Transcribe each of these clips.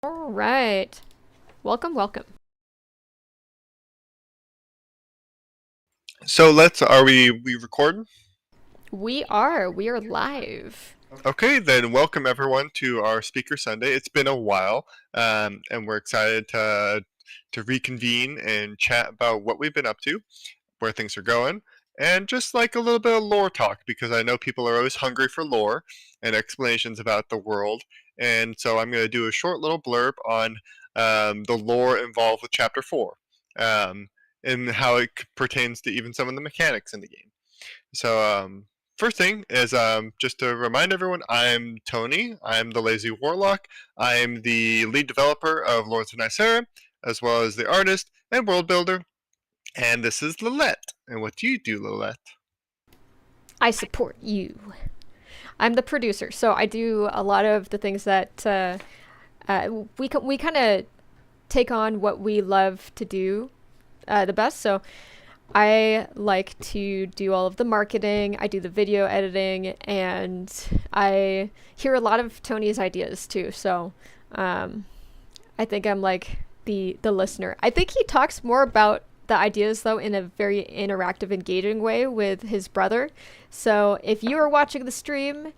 All right. Welcome, welcome. So are we recording? We are live. Okay, then welcome everyone to our Speaker Sunday. It's been a while, and we're excited to reconvene and chat about what we've been up to, where things are going, and just like a little bit of lore talk because I know people are always hungry for lore and explanations about the world. And so I'm going to do a short little blurb on the lore involved with Chapter 4, um, and how it pertains to even some of the mechanics in the game. So, first thing is just to remind everyone, I'm Tony. I'm the Lazy Warlock. I'm the lead developer of Lords of Nysera, as well as the artist and world builder. And this is Lilette. And what do you do, Lilette? I support you. I'm the producer, so I do a lot of the things that we kind of take on what we love to do the best. So I like to do all of the marketing. I do the video editing, and I hear a lot of Tony's ideas too. So I think I'm like the listener. I think he talks more about the ideas though in a very interactive, engaging way with his brother. So if you are watching the stream,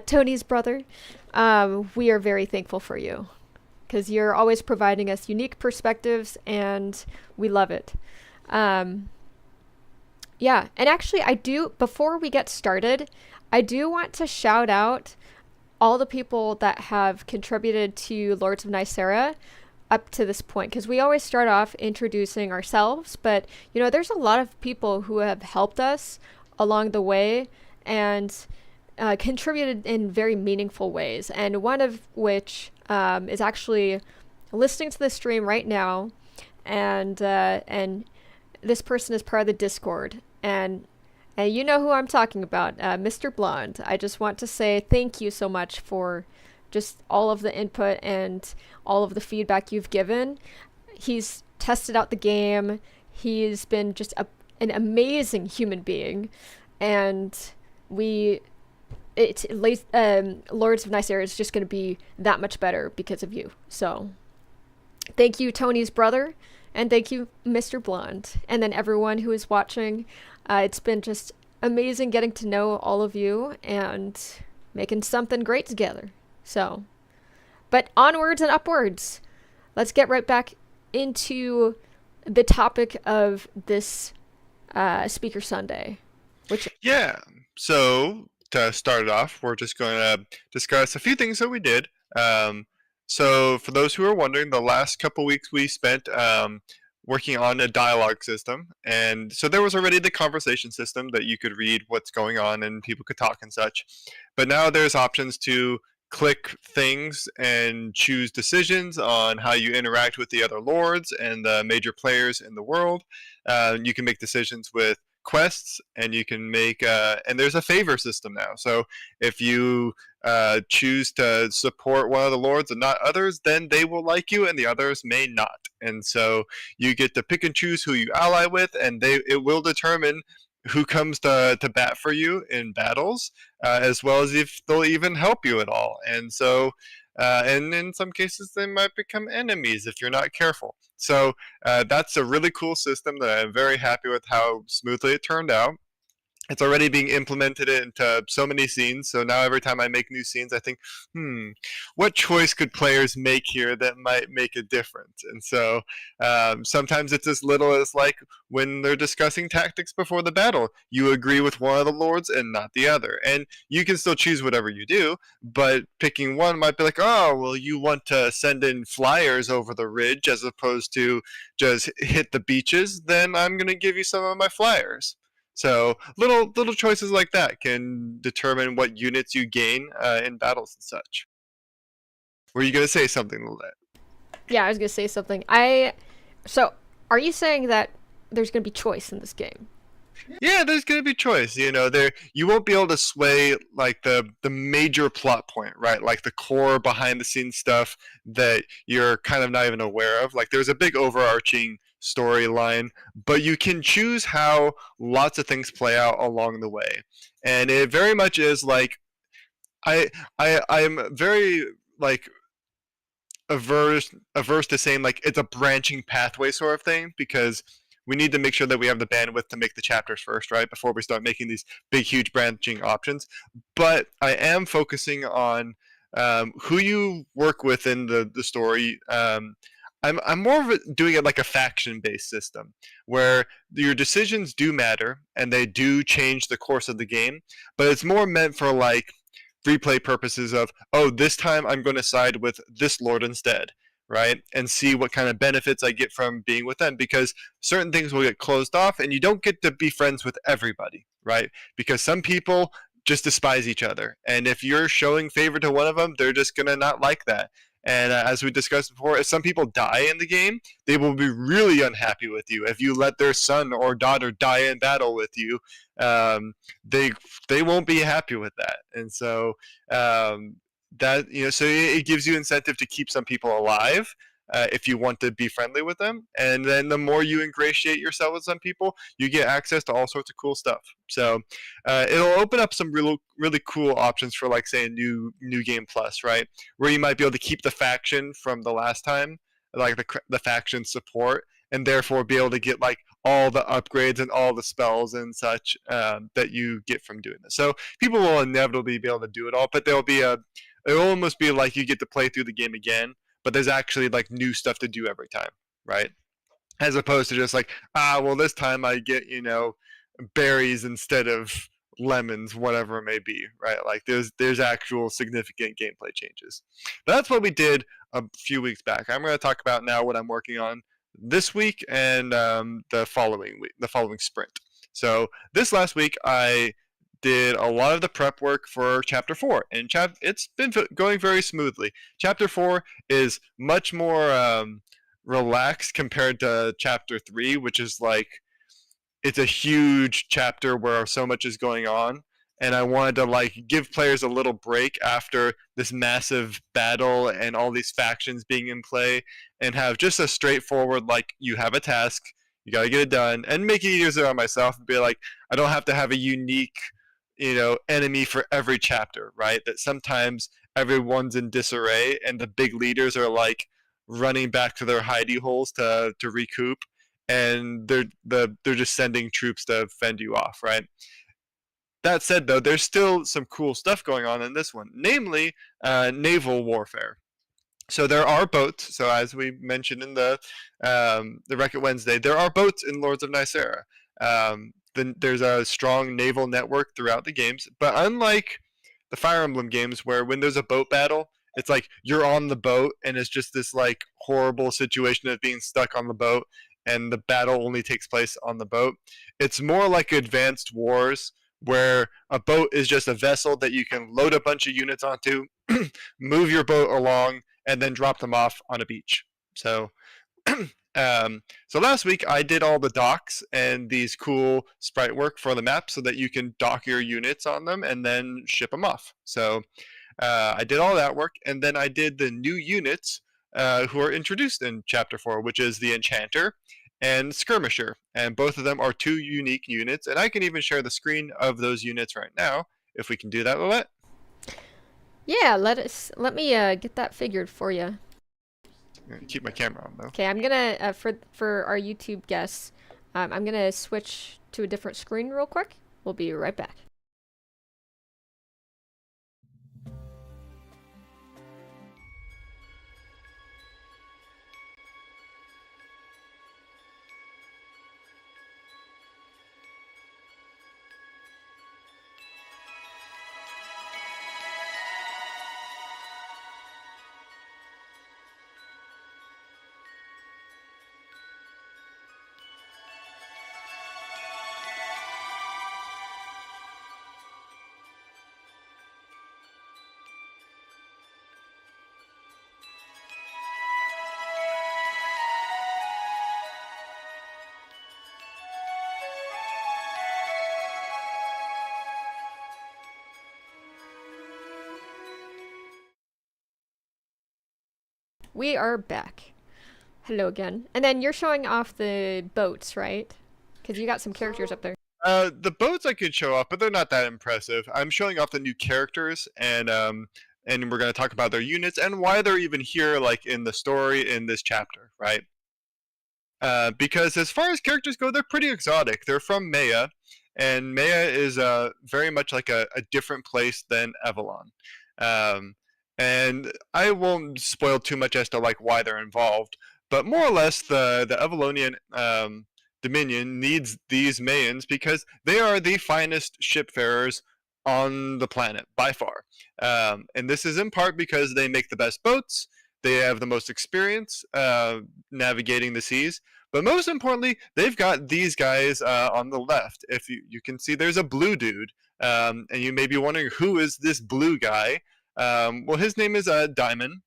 Tony's brother, we are very thankful for you because you're always providing us unique perspectives, and we love it. Um, yeah, and actually, I do, before we get started, I do want to shout out all the people that have contributed to Lords of Nysera up to this point, because we always start off introducing ourselves, but there's a lot of people who have helped us along the way and contributed in very meaningful ways, and one of which is actually listening to the stream right now, and this person is part of the Discord, and you know who I'm talking about, Mr. Blonde. I just want to say thank you so much for just all of the input and all of the feedback you've given. He's tested out the game. He's been just an amazing human being, and we Lords of Nysera is just going to be that much better because of you. So thank you, Tony's brother, and thank you, Mr. Blonde, and then everyone who is watching. It's been just amazing getting to know all of you and making something great together. So, but onwards and upwards. Let's get right back into the topic of this Speaker Sunday, which Yeah, so to start it off, we're just going to discuss a few things that we did. So, for those who are wondering, the last couple weeks we spent working on a dialogue system. And so there was already the conversation system that you could read what's going on and people could talk and such. But now there's options to click things and choose decisions on how you interact with the other lords and the major players in the world. You can make decisions with quests, and you can make and there's a favor system now. So if you choose to support one of the lords and not others, then they will like you and the others may not. And so you get to pick and choose who you ally with, and it will determine who comes to bat for you in battles, as well as if they'll even help you at all. And so, and in some cases, they might become enemies if you're not careful. So that's a really cool system that I'm very happy with how smoothly it turned out. It's already being implemented into so many scenes. So now every time I make new scenes, I think, what choice could players make here that might make a difference? And so sometimes it's as little as like when they're discussing tactics before the battle, you agree with one of the lords and not the other. And you can still choose whatever you do, but picking one might be like, oh, well, you want to send in flyers over the ridge as opposed to just hit the beaches, then I'm going to give you some of my flyers. So little choices like that can determine what units you gain in battles and such. Were you gonna say something to that? yeah, I was gonna say something. So are you saying that there's gonna be choice in this game? Yeah, there's gonna be choice. There you won't be able to sway like the major plot point, right? Like the core behind the scenes stuff that you're kind of not even aware of. Like there's a big overarching storyline, but you can choose how lots of things play out along the way, and it very much is like I'm very like averse to saying like it's a branching pathway sort of thing, because we need to make sure that we have the bandwidth to make the chapters first, right, before we start making these big, huge branching options. But I am focusing on who you work with in the story. I'm more of doing it like a faction based system where your decisions do matter and they do change the course of the game, but it's more meant for like replay purposes of, oh, this time I'm going to side with this lord instead, right, and see what kind of benefits I get from being with them, because certain things will get closed off and you don't get to be friends with everybody, right, because some people just despise each other, and if you're showing favor to one of them, they're just going to not like that. And as we discussed before, if some people die in the game, they will be really unhappy with you. If you let their son or daughter die in battle with you, um, they they won't be happy with that. And so that, so it gives you incentive to keep some people alive. If you want to be friendly with them, and then the more you ingratiate yourself with some people, you get access to all sorts of cool stuff. So it'll open up some really cool options for, like, say, a new game plus, right, where you might be able to keep the faction from the last time, like the faction support, and therefore be able to get like all the upgrades and all the spells and such that you get from doing this. So people will inevitably be able to do it all, but it'll almost be like you get to play through the game again, but there's actually like new stuff to do every time, right? As opposed to just like, well, this time I get, berries instead of lemons, whatever it may be, right? Like there's actual significant gameplay changes. But that's what we did a few weeks back. I'm going to talk about now what I'm working on this week and the following week, the following sprint. So this last week I did a lot of the prep work for Chapter 4, and it's been going very smoothly. Chapter 4 is much more relaxed compared to Chapter 3, which is like, it's a huge chapter where so much is going on, and I wanted to like give players a little break after this massive battle and all these factions being in play, and have just a straightforward, like, you have a task, you got to get it done, and make it easier on myself and be like, I don't have to have a unique enemy for every chapter, right? That sometimes everyone's in disarray and the big leaders are like running back to their hidey holes to recoup, and they're just sending troops to fend you off, right? That said, though, there's still some cool stuff going on in this one, namely naval warfare. So there are boats. So as we mentioned in the Wreck-It Wednesday, there are boats in Lords of Nysera. There's a strong naval network throughout the games, but unlike the Fire Emblem games, where when there's a boat battle, it's like you're on the boat and it's just this like horrible situation of being stuck on the boat, and the battle only takes place on the boat. It's more like Advanced Wars, where a boat is just a vessel that you can load a bunch of units onto, move your boat along, and then drop them off on a beach. So so last week I did all the docks and these cool sprite work for the map so that you can dock your units on them and then ship them off. So I did all that work, and then I did the new units who are introduced in Chapter 4, which is the Enchanter and Skirmisher. And both of them are 2 unique units, and I can even share the screen of those units right now, if we can do that, Lilette. Yeah, let me get that figured for you. I'm gonna keep my camera on, though. Okay, I'm gonna for our YouTube guests, I'm gonna switch to a different screen real quick. We'll be right back. We are back. Hello again. And then you're showing off the boats, right? Because you got some characters up there. The boats I could show off, but they're not that impressive. I'm showing off the new characters, and and we're going to talk about their units and why they're even here, like in the story in this chapter, right? Because as far as characters go, they're pretty exotic. They're from Maya, and Maya is very much like a different place than Avalon. Um, and I won't spoil too much as to like why they're involved, but more or less the Avalonian Dominion needs these Mayans because they are the finest shipfarers on the planet by far. And this is in part because they make the best boats, they have the most experience navigating the seas, but most importantly, they've got these guys on the left. If you can see, there's a blue dude, and you may be wondering who is this blue guy. Well, his name is Diamond,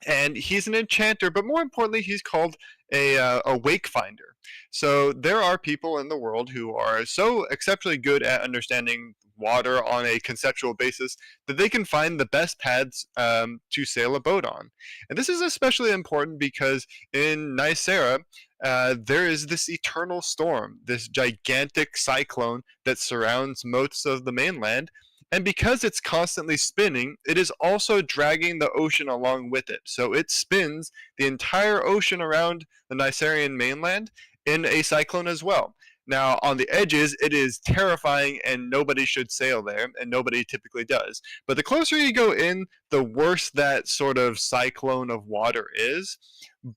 and he's an enchanter, but more importantly, he's called a wake finder. So there are people in the world who are so exceptionally good at understanding water on a conceptual basis that they can find the best paths to sail a boat on. And this is especially important because in Nysera, there is this eternal storm, this gigantic cyclone that surrounds most of the mainland, and because it's constantly spinning, it is also dragging the ocean along with it. So it spins the entire ocean around the Nyserian mainland in a cyclone as well. Now, on the edges, it is terrifying and nobody should sail there, and nobody typically does. But the closer you go in, the worse that sort of cyclone of water is.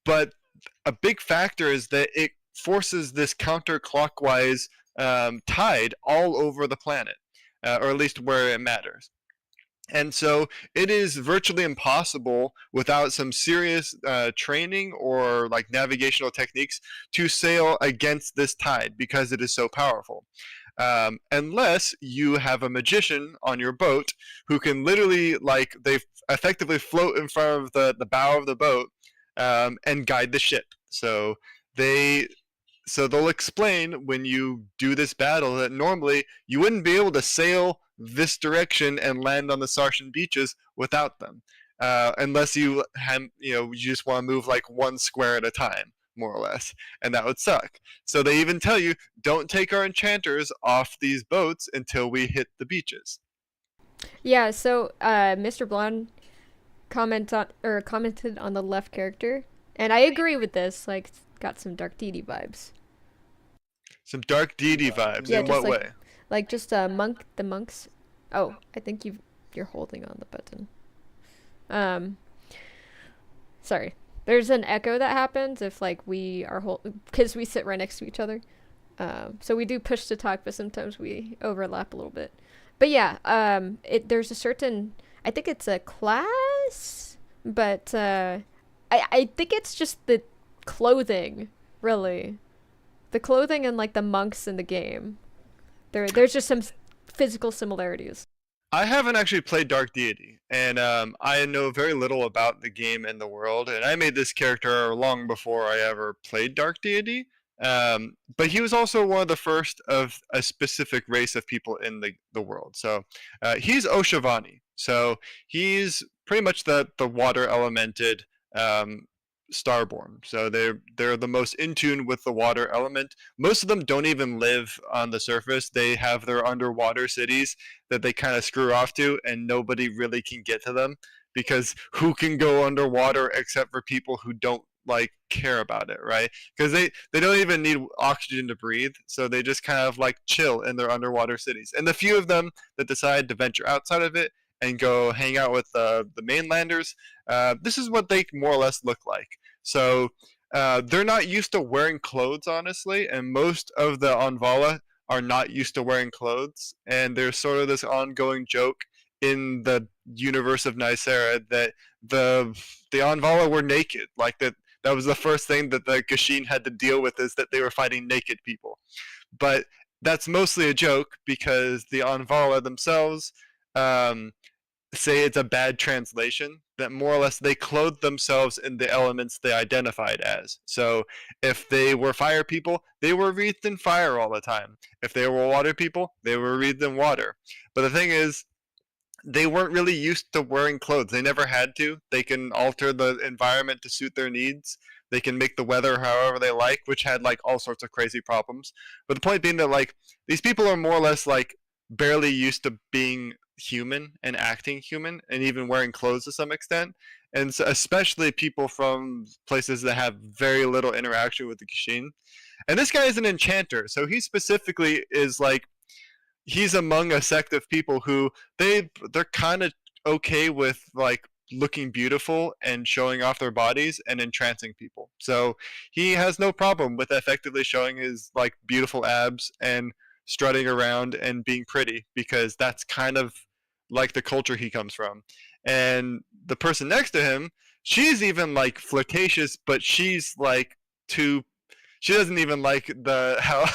But a big factor is that it forces this counterclockwise tide all over the planet, or at least where it matters. And so it is virtually impossible without some serious training or like navigational techniques to sail against this tide because it is so powerful. Unless you have a magician on your boat who can literally, like, they effectively float in front of the bow of the boat and guide the ship. They so they'll explain when you do this battle that normally you wouldn't be able to sail this direction and land on the Sartian beaches without them, unless you you just want to move like one square at a time, more or less, and that would suck. So they even tell you, don't take our enchanters off these boats until we hit the beaches. Yeah, so Mr. Blonde commented on the left character, and I agree with this. Like, it's got some Dark Deity vibes. Some dark deity vibes. Yeah, In just what way? like just the monks. Oh, I think you're holding on the button. Um, sorry. There's an echo that happens if like we are because we sit right next to each other. So we do push to talk, but sometimes we overlap a little bit. But yeah, there's a certain, I think it's a class, but I think it's just the clothing, really, the clothing and like the monks in the game. There's just some physical similarities. I haven't actually played Dark Deity, and I know very little about the game and the world. And I made this character long before I ever played Dark Deity. But he was also one of the first of a specific race of people in the world. So he's Oshavani. So he's pretty much the water elemented um, starborn. So they're the most in tune with the water element. Most of them don't even live on the surface. They have their underwater cities that they kind of screw off to, and nobody really can get to them because who can go underwater except for people who don't like care about it, right? Because they don't even need oxygen to breathe, so they just kind of like chill in their underwater cities. And the few of them that decide to venture outside of it and go hang out with the mainlanders, this is what they more or less look like. So they're not used to wearing clothes, honestly, and most of the Anvala are not used to wearing clothes. And there's sort of this ongoing joke in the universe of Nysera that the Anvala were naked. Like that was the first thing that the Gashin had to deal with, is that they were fighting naked people. But that's mostly a joke because the Anvala themselves say it's a bad translation, that more or less they clothed themselves in the elements they identified as. So if they were fire people, they were wreathed in fire all the time. If they were water people, they were wreathed in water. But the thing is, they weren't really used to wearing clothes. They never had to. They can alter the environment to suit their needs. They can make the weather however they like, which had like all sorts of crazy problems. But the point being that like these people are more or less like barely used to being human and acting human and even wearing clothes to some extent. And so especially people from places that have very little interaction with the Kishin. And this guy is an enchanter, so he specifically is like he's among a sect of people who they're kind of okay with like looking beautiful and showing off their bodies and entrancing people. So he has no problem with effectively showing his like beautiful abs and strutting around and being pretty because that's kind of like the culture he comes from. And the person next to him, she's even like flirtatious, but she's like too she doesn't even like the how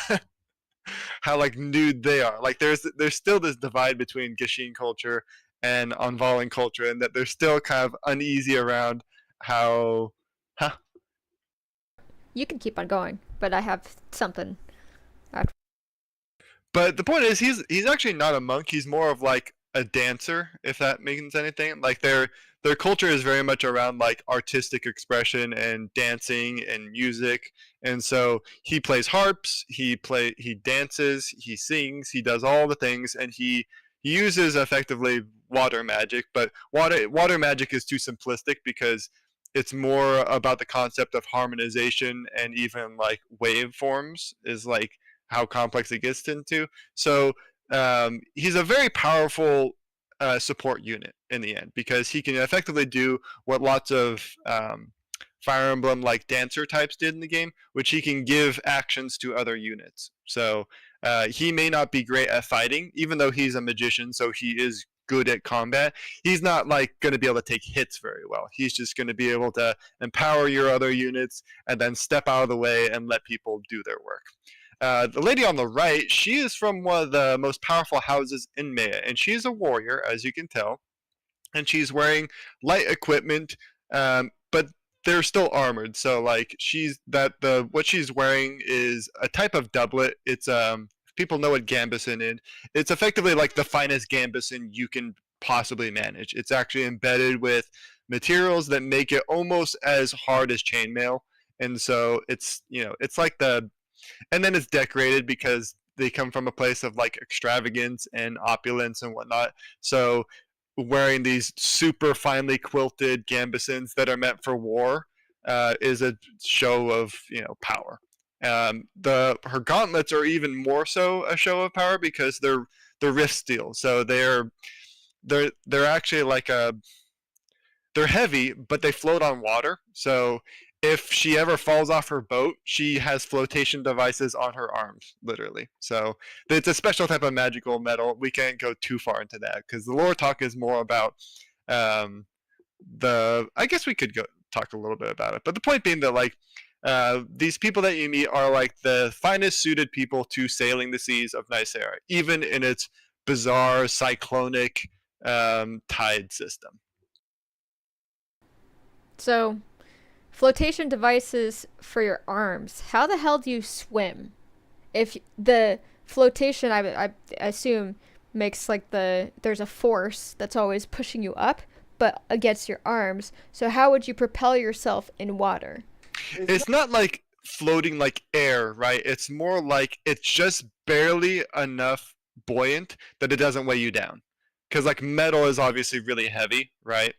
how like nude they are. Like there's still this divide between Gishin culture and Onvalin culture, and that they're still kind of uneasy around how. Huh? You can keep on going, but I have something after. But the point is, he's actually not a monk. He's more of like a dancer, if that means anything. Like their culture is very much around like artistic expression and dancing and music. And so he plays harps, he dances, he sings, he does all the things, and he uses effectively water magic. But water magic is too simplistic because it's more about the concept of harmonization and even like waveforms is like how complex it gets into. So he's a very powerful support unit in the end because he can effectively do what lots of Fire Emblem like dancer types did in the game, which he can give actions to other units. So he may not be great at fighting, even though he's a magician, so he is good at combat. He's not like going to be able to take hits very well. He's just going to be able to empower your other units and then step out of the way and let people do their work. The lady on the right, she is from one of the most powerful houses in Maya, and she's a warrior, as you can tell, and she's wearing light equipment, but they're still armored. So like what she's wearing is a type of doublet. It's people know what gambeson is. It's effectively like the finest gambeson you can possibly manage. It's actually embedded with materials that make it almost as hard as chainmail, and so it's like the and then it's decorated because they come from a place of like extravagance and opulence and whatnot. So wearing these super finely quilted gambesons that are meant for war is a show of power. The her gauntlets are even more so a show of power because they're wrist steel, so they're actually like a they're heavy, but they float on water. So if she ever falls off her boat, she has flotation devices on her arms, literally. So it's a special type of magical metal. We can't go too far into that because the lore talk is more about I guess we could go talk a little bit about it, but the point being that like these people that you meet are like the finest suited people to sailing the seas of Nysera, even in its bizarre cyclonic tide system. So, flotation devices for your arms. How the hell do you swim? If the flotation, I assume, makes like there's a force that's always pushing you up, but against your arms. So, how would you propel yourself in water? It's not like floating like air, right? It's more like it's just barely enough buoyant that it doesn't weigh you down. Because like metal is obviously really heavy, right?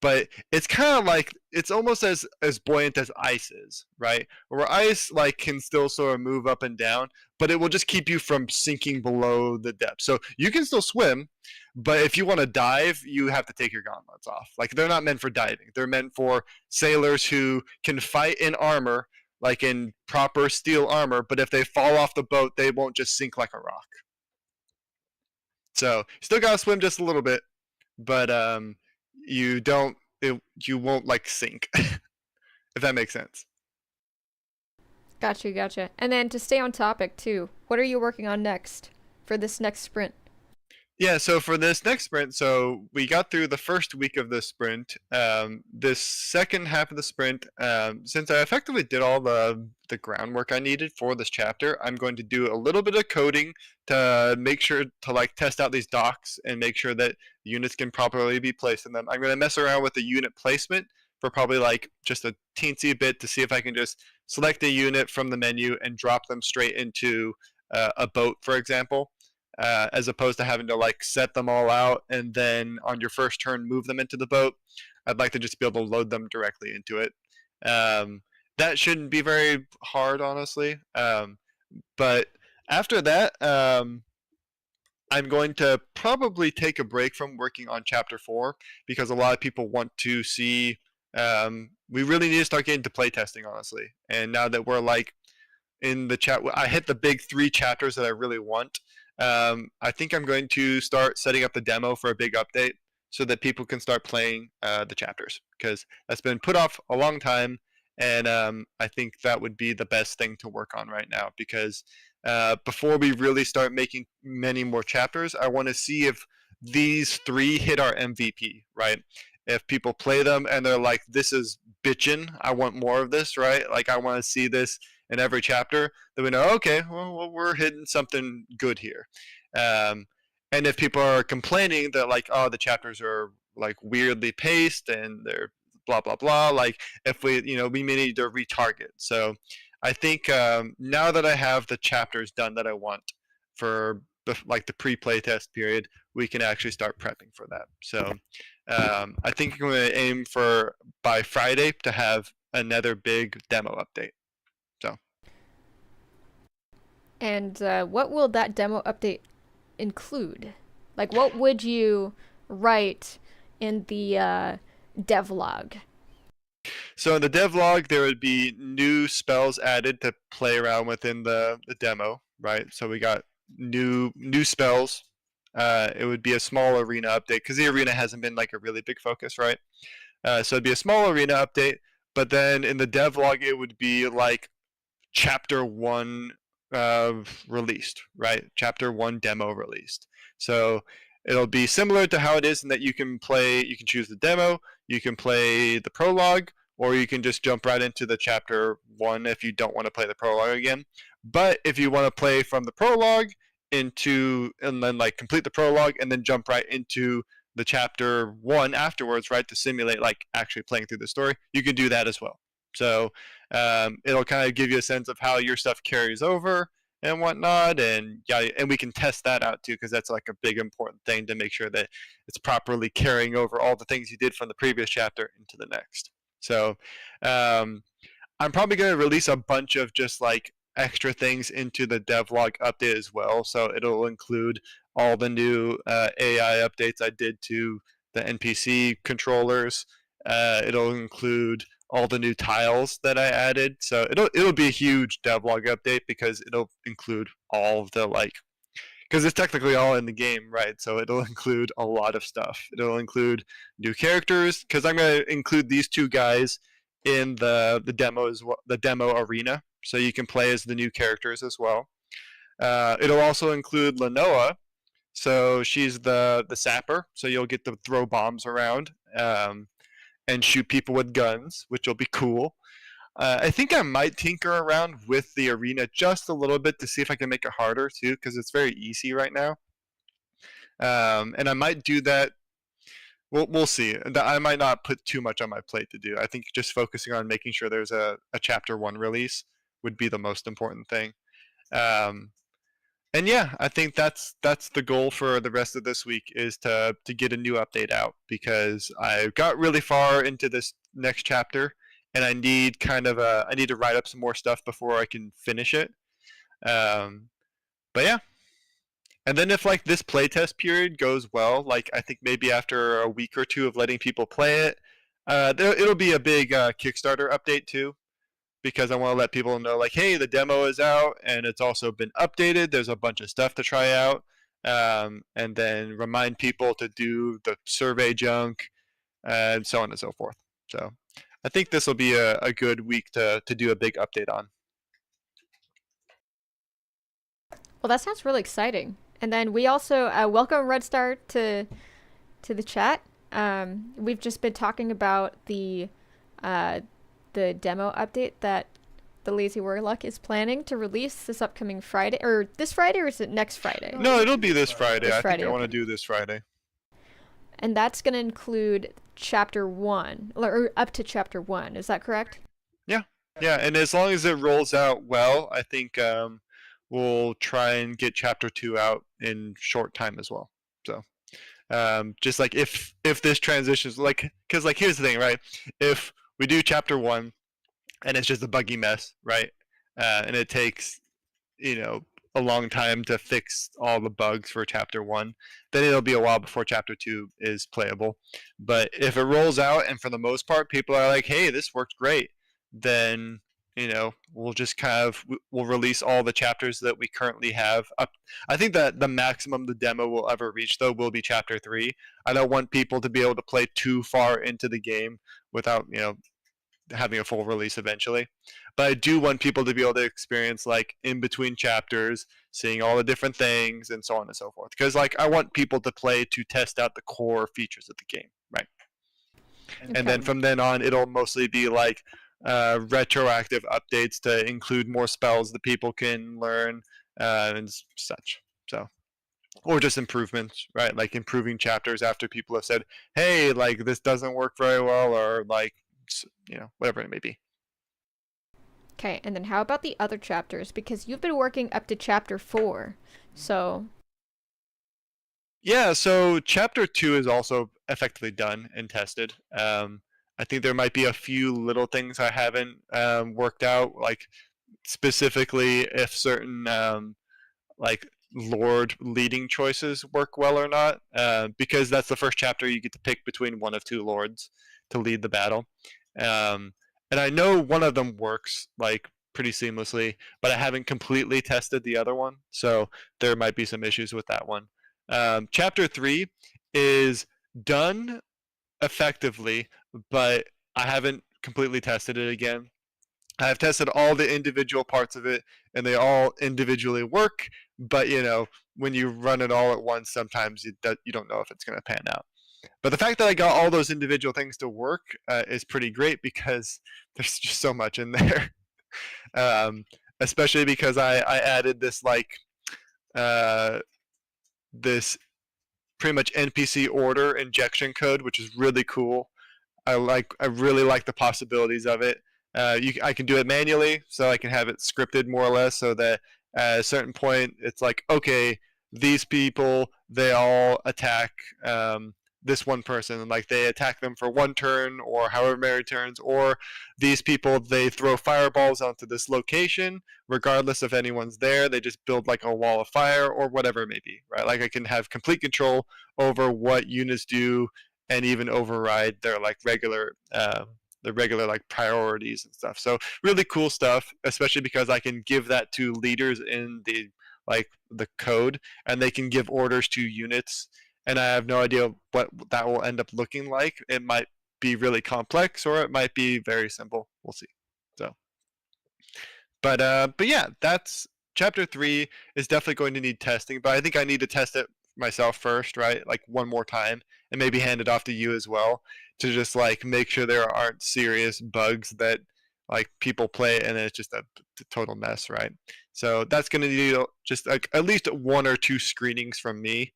But it's kind of like it's almost as buoyant as ice is, right? Where ice like can still sort of move up and down, but it will just keep you from sinking below the depth. So you can still swim, but if you want to dive, you have to take your gauntlets off. Like they're not meant for diving. They're meant for sailors who can fight in armor, like in proper steel armor, but if they fall off the boat, they won't just sink like a rock. So you still gotta swim just a little bit, but you don't you won't like sink, if that makes sense. Gotcha, gotcha. And then to stay on topic too, what are you working on next for this next sprint? Yeah, so for this next sprint, so we got through the first week of the sprint. This second half of the sprint, since I effectively did all the groundwork I needed for this chapter, I'm going to do a little bit of coding to make sure to like test out these docs and make sure that units can properly be placed in them. I'm going to mess around with the unit placement for probably like just a teensy bit to see if I can just select a unit from the menu and drop them straight into a boat, for example. as opposed to having to like set them all out and then on your first turn move them into the boat. I'd like to just be able to load them directly into it. That shouldn't be very hard, honestly. But after that, I'm going to probably take a break from working on chapter 4 because a lot of people want to see. We really need to start getting to playtesting, honestly. And now that we're like in the chat, I hit the big 3 chapters that I really want. I think I'm going to start setting up the demo for a big update so that people can start playing the chapters because that's been put off a long time. And I think that would be the best thing to work on right now because before we really start making many more chapters, I want to see if these 3 hit our MVP, right? If people play them and they're like, this is bitchin', I want more of this, right? Like, I want to see this in every chapter, then we know, okay, well we're hitting something good here. And if people are complaining that, like, oh, the chapters are, like, weirdly paced and they're blah, blah, blah, like, if we, we may need to retarget. So I think now that I have the chapters done that I want for like the pre-play test period, we can actually start prepping for that. So I think I'm going to aim for by Friday to have another big demo update. So. And what will that demo update include? Like, what would you write in the devlog? So in the devlog, there would be new spells added to play around within the demo, right? So we got new spells. It would be a small arena update because the arena hasn't been like a really big focus, right? So it'd be a small arena update, but then in the devlog, it would be like chapter 1 released, right? Chapter 1 demo released. So it'll be similar to how it is in that you can choose the demo, you can play the prologue, or you can just jump right into the chapter 1 if you don't want to play the prologue again. But if you want to play from the prologue and then like complete the prologue and then jump right into the chapter 1 afterwards, right, to simulate like actually playing through the story, you can do that as well. So it'll kind of give you a sense of how your stuff carries over and whatnot, and yeah, and we can test that out too because that's like a big important thing to make sure that it's properly carrying over all the things you did from the previous chapter into the next. So I'm probably going to release a bunch of just like extra things into the devlog update as well. So it'll include all the new AI updates I did to the NPC controllers. It'll include all the new tiles that I added. So it'll be a huge devlog update because it'll include all of the like, because it's technically all in the game, right? So it'll include a lot of stuff. It'll include new characters because I'm going to include these 2 guys in the demo as well, the demo arena, so you can play as the new characters as well. It'll also include Lenoa, so she's the sapper, so you'll get to throw bombs around and shoot people with guns, which will be cool. I think I might tinker around with the arena just a little bit to see if I can make it harder too, because it's very easy right now. And I might do that. We'll see. I might not put too much on my plate to do. I think just focusing on making sure there's a chapter 1 release would be the most important thing. And yeah, I think that's the goal for the rest of this week is to get a new update out because I got really far into this next chapter and I need I need to write up some more stuff before I can finish it. But yeah. And then if like this playtest period goes well, like I think maybe after a week or 2 of letting people play it, it'll be a big Kickstarter update too, because I want to let people know like, hey, the demo is out and it's also been updated. There's a bunch of stuff to try out, and then remind people to do the survey junk and so on and so forth. So I think this will be a good week to do a big update on. Well, that sounds really exciting. And then we also welcome Red Star to the chat. We've just been talking about the demo update that the Lazy Warlock is planning to release this upcoming Friday, or this Friday, or is it next Friday? No, it'll be this Friday. This I Friday, think I want to okay. do this Friday. And that's going to include chapter 1, or up to chapter 1. Is that correct? Yeah, and as long as it rolls out well, I think we'll try and get chapter 2 out in short time as well. So just like if this transitions, like, because like here's the thing, right? If we do chapter 1 and it's just a buggy mess, right? And it takes, you know, a long time to fix all the bugs for chapter 1, then it'll be a while before chapter 2 is playable. But if it rolls out and for the most part people are like, hey, this worked great, then, you know, we'll just kind of, we'll release all the chapters that we currently have up. I think that the maximum the demo will ever reach though will be chapter 3. I don't want people to be able to play too far into the game without, you know, having a full release eventually. But I do want people to be able to experience like in between chapters, seeing all the different things and so on and so forth. Because like I want people to play to test out the core features of the game, right? Okay. And then from then on, it'll mostly be like retroactive updates to include more spells that people can learn and such. So, or just improvements, right? Like improving chapters after people have said, "Hey, like this doesn't work very well," or like, you know, whatever it may be. Okay, and then how about the other chapters? Because you've been working up to chapter 4, so Yeah, so chapter 2 is also effectively done and tested. I think there might be a few little things I haven't worked out, like specifically if certain like lord leading choices work well or not, because that's the first chapter you get to pick between one of 2 lords to lead the battle. Um, and I know one of them works like pretty seamlessly, but I haven't completely tested the other one, so there might be some issues with that one. Chapter 3 is done effectively, but I haven't completely tested it again. I've tested all the individual parts of it, and they all individually work. But you know, when you run it all at once, sometimes you don't know if it's going to pan out. But the fact that I got all those individual things to work is pretty great because there's just so much in there. um, Especially because I added this like this pretty much NPC order injection code, which is really cool. I really like the possibilities of it. I can do it manually, so I can have it scripted more or less, so that at a certain point, it's like, okay, these people they all attack this one person, and like they attack them for 1 turn or however many turns, or these people they throw fireballs onto this location, regardless if anyone's there. They just build like a wall of fire or whatever it may be, right? Like I can have complete control over what units do and even override their like regular the regular like priorities and stuff. So really cool stuff, especially because I can give that to leaders in the like the code, and they can give orders to units. And I have no idea what that will end up looking like. It might be really complex, or it might be very simple. We'll see. So, but yeah, that's chapter 3 is definitely going to need testing. But I think I need to test it myself first, right? Like one more time, and maybe hand it off to you as well to just like make sure there aren't serious bugs that like people play and it's just a total mess, right? So that's going to need just like at least 1 or 2 screenings from me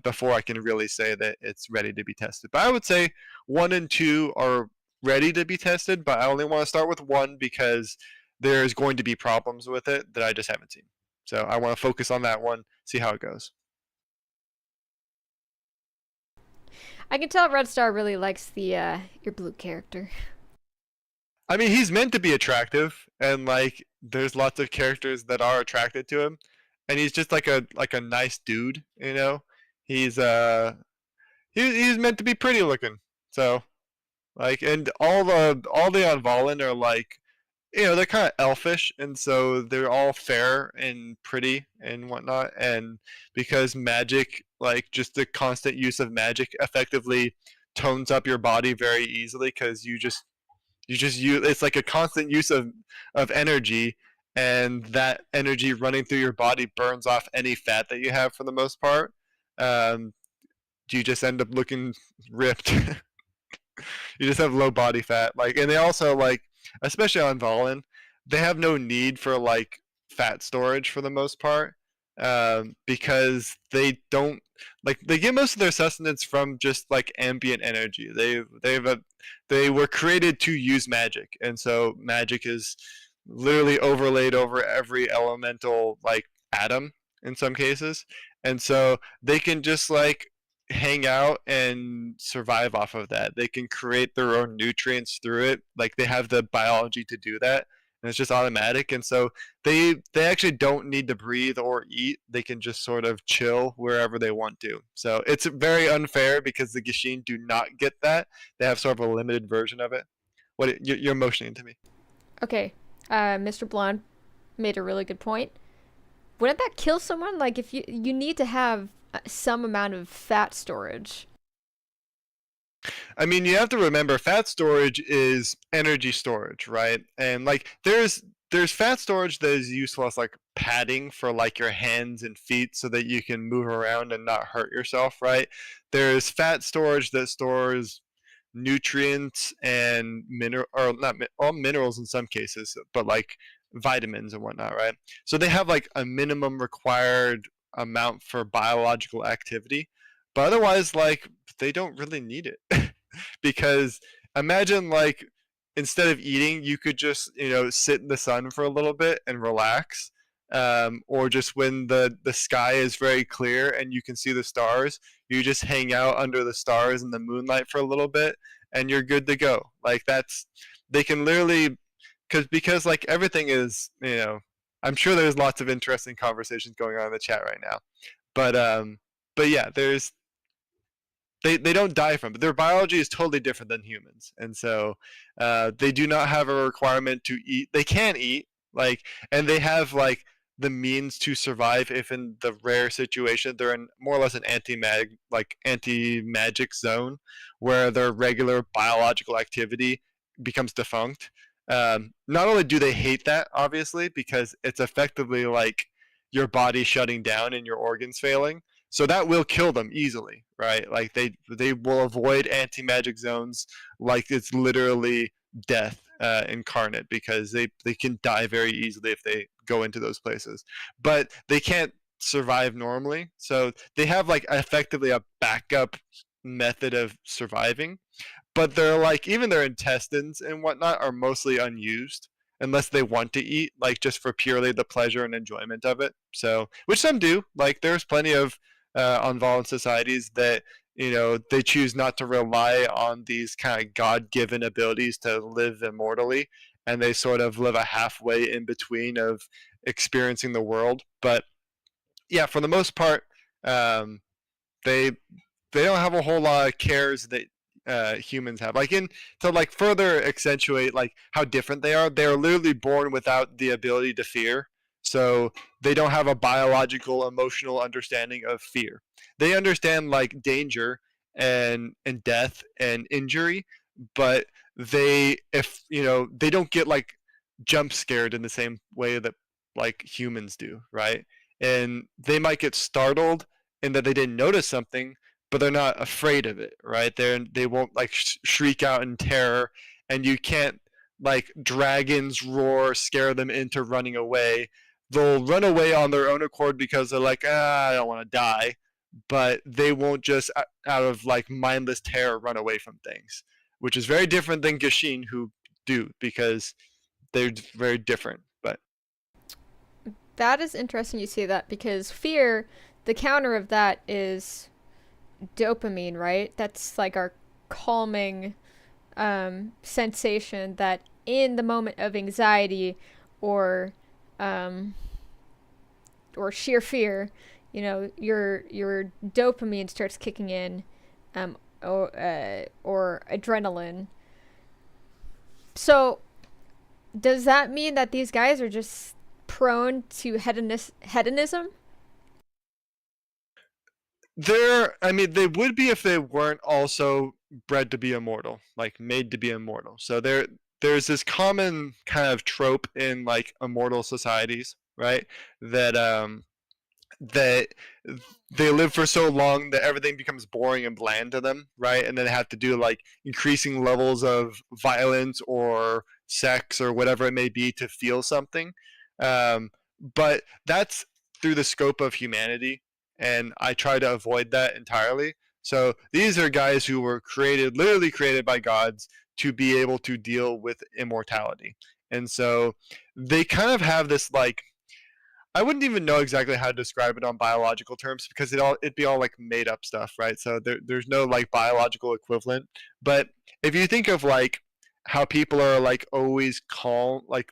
before I can really say that it's ready to be tested. But I would say 1 and 2 are ready to be tested, but I only want to start with 1 because there's going to be problems with it that I just haven't seen. So I want to focus on that one, see how it goes. I can tell Red Star really likes the your blue character. I mean, he's meant to be attractive, and like, there's lots of characters that are attracted to him, and he's just like a nice dude, you know. He's he's meant to be pretty looking. So like, and all the Anvalan are like, you know, they're kind of elfish, and so they're all fair and pretty and whatnot. And because magic, like just the constant use of magic, effectively tones up your body very easily because you just use it's like a constant use of energy, and that energy running through your body burns off any fat that you have for the most part. Um, you just end up looking ripped. You just have low body fat. Like, and they also like, especially on Valen, they have no need for like fat storage for the most part, because they don't like they get most of their sustenance from just like ambient energy. They were created to use magic, and so magic is literally overlaid over every elemental like atom in some cases, and so they can just like hang out and survive off of that. They can create their own nutrients through it. Like they have the biology to do that, and it's just automatic. And so they actually don't need to breathe or eat. They can just sort of chill wherever they want to. So it's very unfair because the Gishin do not get that. They have sort of a limited version of it. You're motioning to me. Okay, Mr. Blonde made a really good point. Wouldn't that kill someone? Like, if you need to have some amount of fat storage. I mean, you have to remember fat storage is energy storage, right? And like there's fat storage that is useful as like padding for like your hands and feet so that you can move around and not hurt yourself, right? There's fat storage that stores nutrients and mineral or not all minerals in some cases, but like vitamins and whatnot, right? So they have like a minimum required amount for biological activity, but otherwise, like they don't really need it because imagine like instead of eating, you could just sit in the sun for a little bit and relax. Or just when the sky is very clear and you can see the stars, you just hang out under the stars in the moonlight for a little bit, and you're good to go. Like that's they can literally because like everything is I'm sure there's lots of interesting conversations going on in the chat right now, but yeah, they don't die from it. Their biology is totally different than humans, and so they do not have a requirement to eat. They can eat, like, and they have like the means to survive if in the rare situation they're in more or less an anti magic zone where their regular biological activity becomes defunct. Not only do they hate that, obviously, because it's effectively like your body shutting down and your organs failing, so that will kill them easily, right? Like they will avoid anti magic zones like it's literally death incarnate because they can die very easily if they go into those places. But they can't survive normally, so they have like effectively a backup method of surviving, but they're like even their intestines and whatnot are mostly unused unless they want to eat, like just for purely the pleasure and enjoyment of it. So, which some do. Like there's plenty of unviolent societies that they choose not to rely on these kind of God-given abilities to live immortally, and they sort of live a halfway in between of experiencing the world. But yeah, for the most part, um, they they don't have a whole lot of cares that humans have. Like in to like further accentuate like how different they are. They're literally born without the ability to fear, so they don't have a biological, emotional understanding of fear. They understand like danger and death and injury, but they if they don't get like jump scared in the same way that like humans do, right? And they might get startled in that they didn't notice something, but they're not afraid of it, right? They won't like shriek out in terror, and you can't like dragons roar scare them into running away. They'll run away on their own accord because they're like, I don't want to die, but they won't just out of like mindless terror run away from things, which is very different than Gashin who do because they're very different. But That is interesting you say that because fear, the counter of that is dopamine, right? That's like our calming sensation that in the moment of anxiety or um, or sheer fear, your dopamine starts kicking in, or adrenaline. So does that mean that these guys are just prone to hedonism? I mean, they would be if they weren't also bred to be immortal, like made to be immortal. So there's this common kind of trope in like immortal societies, right? That that they live for so long that everything becomes boring and bland to them, right? And then they have to do like increasing levels of violence or sex or whatever it may be to feel something. Um, but that's through the scope of humanity, and I try to avoid that entirely. So these are guys who were created, literally created by gods, to be able to deal with immortality. And so they kind of have this like, I wouldn't even know exactly how to describe it on biological terms because it'd be all like made up stuff, right? So there's no like biological equivalent. But if you think of like how people are like always calm, like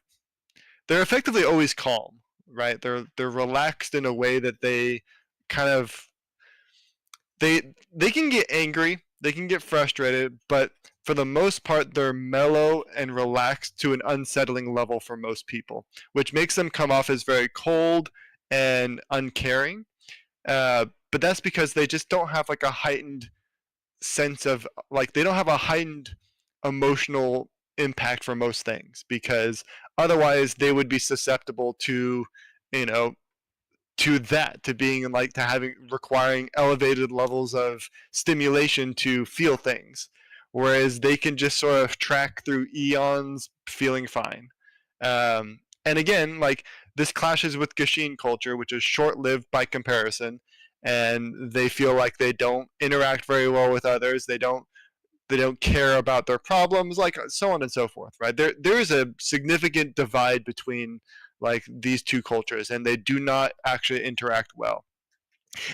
they're effectively always calm, right? They're relaxed in a way that they kind of they can get angry, they can get frustrated, but for the most part they're mellow and relaxed to an unsettling level for most people, which makes them come off as very cold and uncaring. But that's because they just don't have like a heightened sense of like they don't have a heightened emotional impact for most things because otherwise they would be susceptible to, you know, to being like to having requiring elevated levels of stimulation to feel things, whereas they can just sort of track through eons feeling fine. And again, like this clashes with Gashin culture, which is short-lived by comparison, and they feel like they don't interact very well with others. They don't care about their problems, like so on and so forth, right? There is a significant divide between like these two cultures, and they do not actually interact well.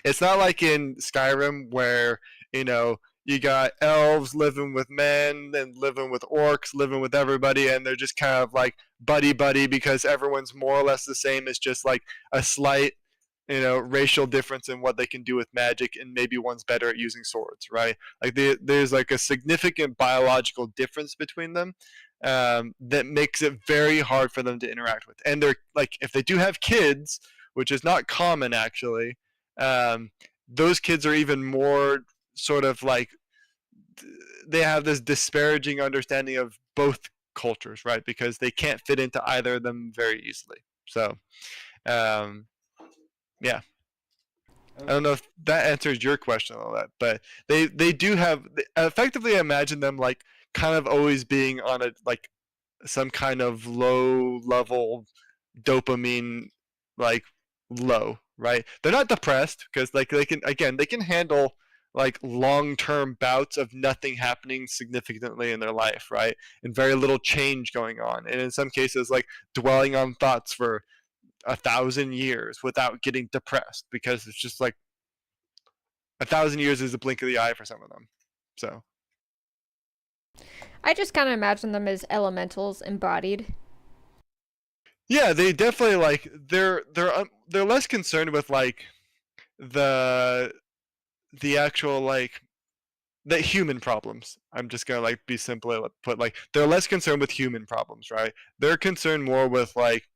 It's not like in Skyrim where, you know, you got elves living with men and living with orcs, living with everybody, and they're just kind of like buddy buddy because everyone's more or less the same. It's just like a slight, you know, racial difference in what they can do with magic, and maybe one's better at using swords, right? Like there's like a significant biological difference between them, that makes it very hard for them to interact with. And they're like, if they do have kids, which is not common actually, um, those kids are even more sort of like they have this disparaging understanding of both cultures, right? Because they can't fit into either of them very easily. So, um, yeah. I don't know if that answers your question on all that, but they do have effectively imagine them like kind of always being on a like some kind of low level dopamine like low, right? They're not depressed because like they can handle like long-term bouts of nothing happening significantly in their life, right? And very little change going on. And in some cases like dwelling on thoughts for 1,000 years without getting depressed because it's just like 1,000 years is a blink of the eye for some of them. So I just kind of imagine them as elementals embodied. yeah, they definitely like they're less concerned with like the the actual like the human problems. I'm just gonna like be simply put like they're less concerned with human problems, right? They're concerned more with like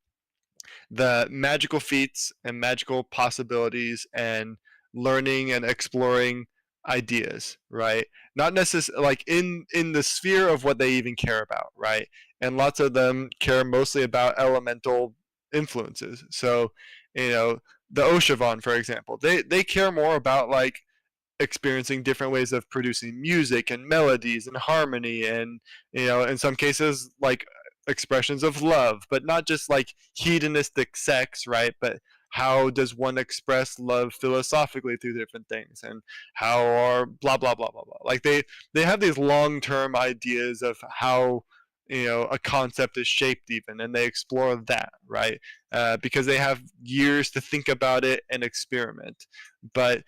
the magical feats and magical possibilities and learning and exploring ideas, right? Not necessarily like in the sphere of what they even care about, right? And lots of them care mostly about elemental influences. So, you know, the Oshavan, for example, they care more about like experiencing different ways of producing music and melodies and harmony, and you know, in some cases like expressions of love, but not just like hedonistic sex, right? But how does one express love philosophically through different things, and how are blah blah blah blah blah. Like they have these long-term ideas of how, you know, a concept is shaped even, and they explore that, right? Because they have years to think about it and experiment. But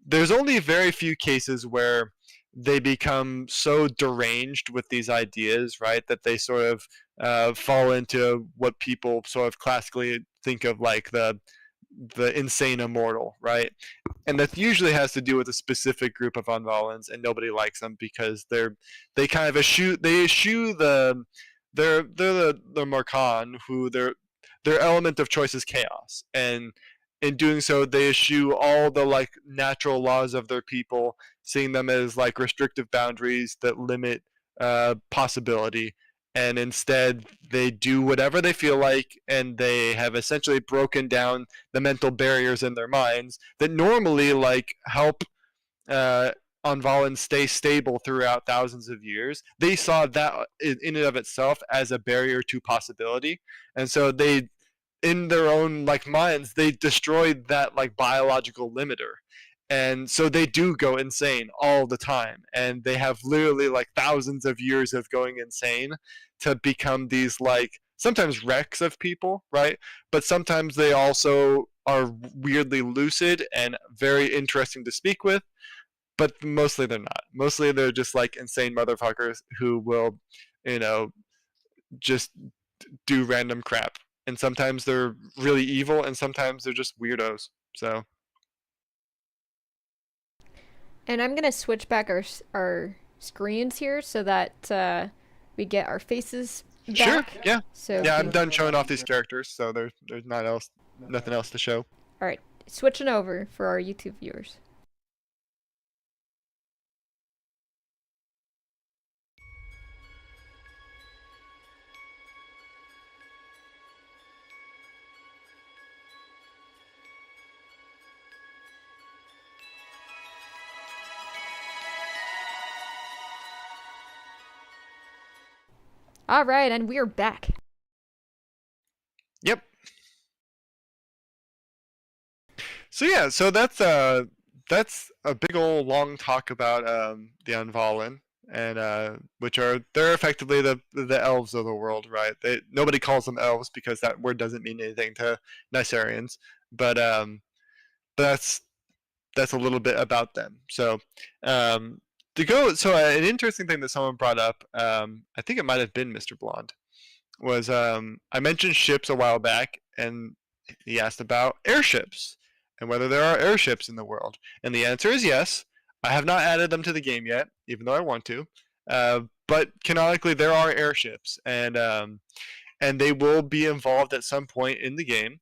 there's only very few cases where they become so deranged with these ideas, right, that they sort of fall into what people sort of classically think of like the insane immortal, right? And that usually has to do with a specific group of Unvalens, and nobody likes them because they kind of eschew they're the Markan, who their element of choice is chaos, and in doing so they eschew all the like natural laws of their people, seeing them as like restrictive boundaries that limit possibility, and instead they do whatever they feel like, and they have essentially broken down the mental barriers in their minds that normally like help uh, Onvalin stay stable throughout thousands of years. They saw that in and of itself as a barrier to possibility, and so they, in their own like minds, they destroyed that like biological limiter. And so they do go insane all the time, and they have literally like thousands of years of going insane to become these like sometimes wrecks of people, right? But sometimes they also are weirdly lucid and very interesting to speak with. But mostly they're not. Mostly they're just like insane motherfuckers who will, you know, just do random crap. And sometimes they're really evil, and sometimes they're just weirdos. So And I'm gonna switch back our screens here so that we get our faces sure, back. yeah, So yeah. I'm can, done showing off these characters, so there's nothing else to show. all right, switching over for our YouTube viewers. All right, and we're back. Yep. So yeah, so that's a big old long talk about the Unvallen, and which are they're effectively the elves of the world, right? Nobody calls them elves because that word doesn't mean anything to Nyserians, but that's that's a little bit about them. So to go, so an interesting thing that someone brought up, I think it might have been Mr. Blonde, was I mentioned ships a while back, and he asked about airships and whether there are airships in the world. And the answer is yes. I have not added them to the game yet, even though I want to. But canonically, there are airships, and they will be involved at some point in the game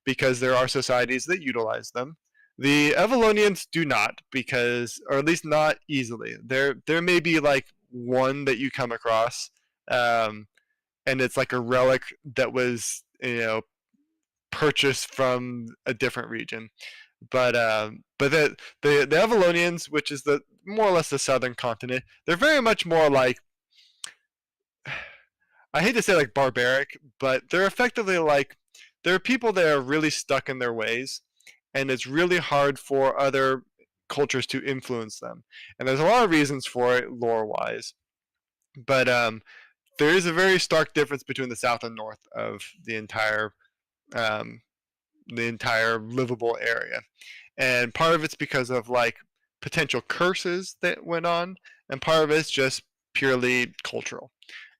because there are societies that utilize them. The Avalonians do not, because, or at least not easily. There may be like one that you come across, um, and it's like a relic that was purchased from a different region. But the Avalonians, which is the more or less the southern continent, they're very much more like, I hate to say like barbaric, but they're effectively like, there are people that are really stuck in their ways, and it's really hard for other cultures to influence them. And there's a lot of reasons for it lore wise, but there is a very stark difference between the south and north of um, the entire livable area. And part of it's because of like potential curses that went on, and part of it's just purely cultural.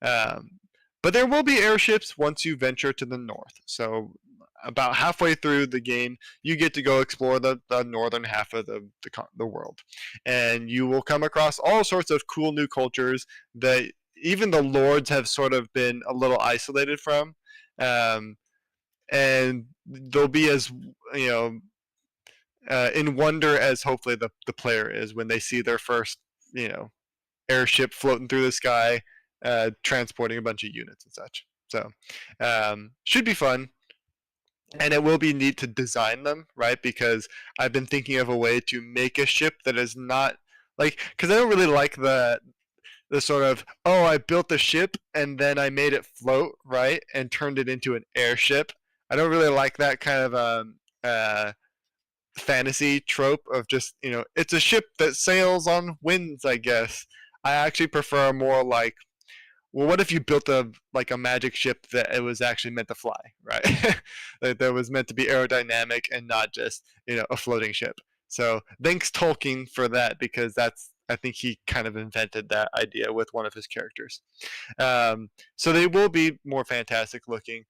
Um, but there will be airships once you venture to the north. So about halfway through the game, you get to go explore the northern half of the world, and you will come across all sorts of cool new cultures that even the lords have sort of been a little isolated from. Um, and they'll be as you know in wonder as hopefully the player is when they see their first airship floating through the sky, transporting a bunch of units and such. So should be fun, and it will be neat to design them, right? Because I've been thinking of a way to make a ship that is not like, because I don't really like the sort of, oh, I built the ship and then I made it float, right, and turned it into an airship. I don't really like that kind of fantasy trope of just it's a ship that sails on winds, I guess. I actually prefer more like, well, what if you built a magic ship that it was actually meant to fly, right? that was meant to be aerodynamic and not just a floating ship. So thanks Tolkien for that, because I think he kind of invented that idea with one of his characters. So they will be more fantastic looking.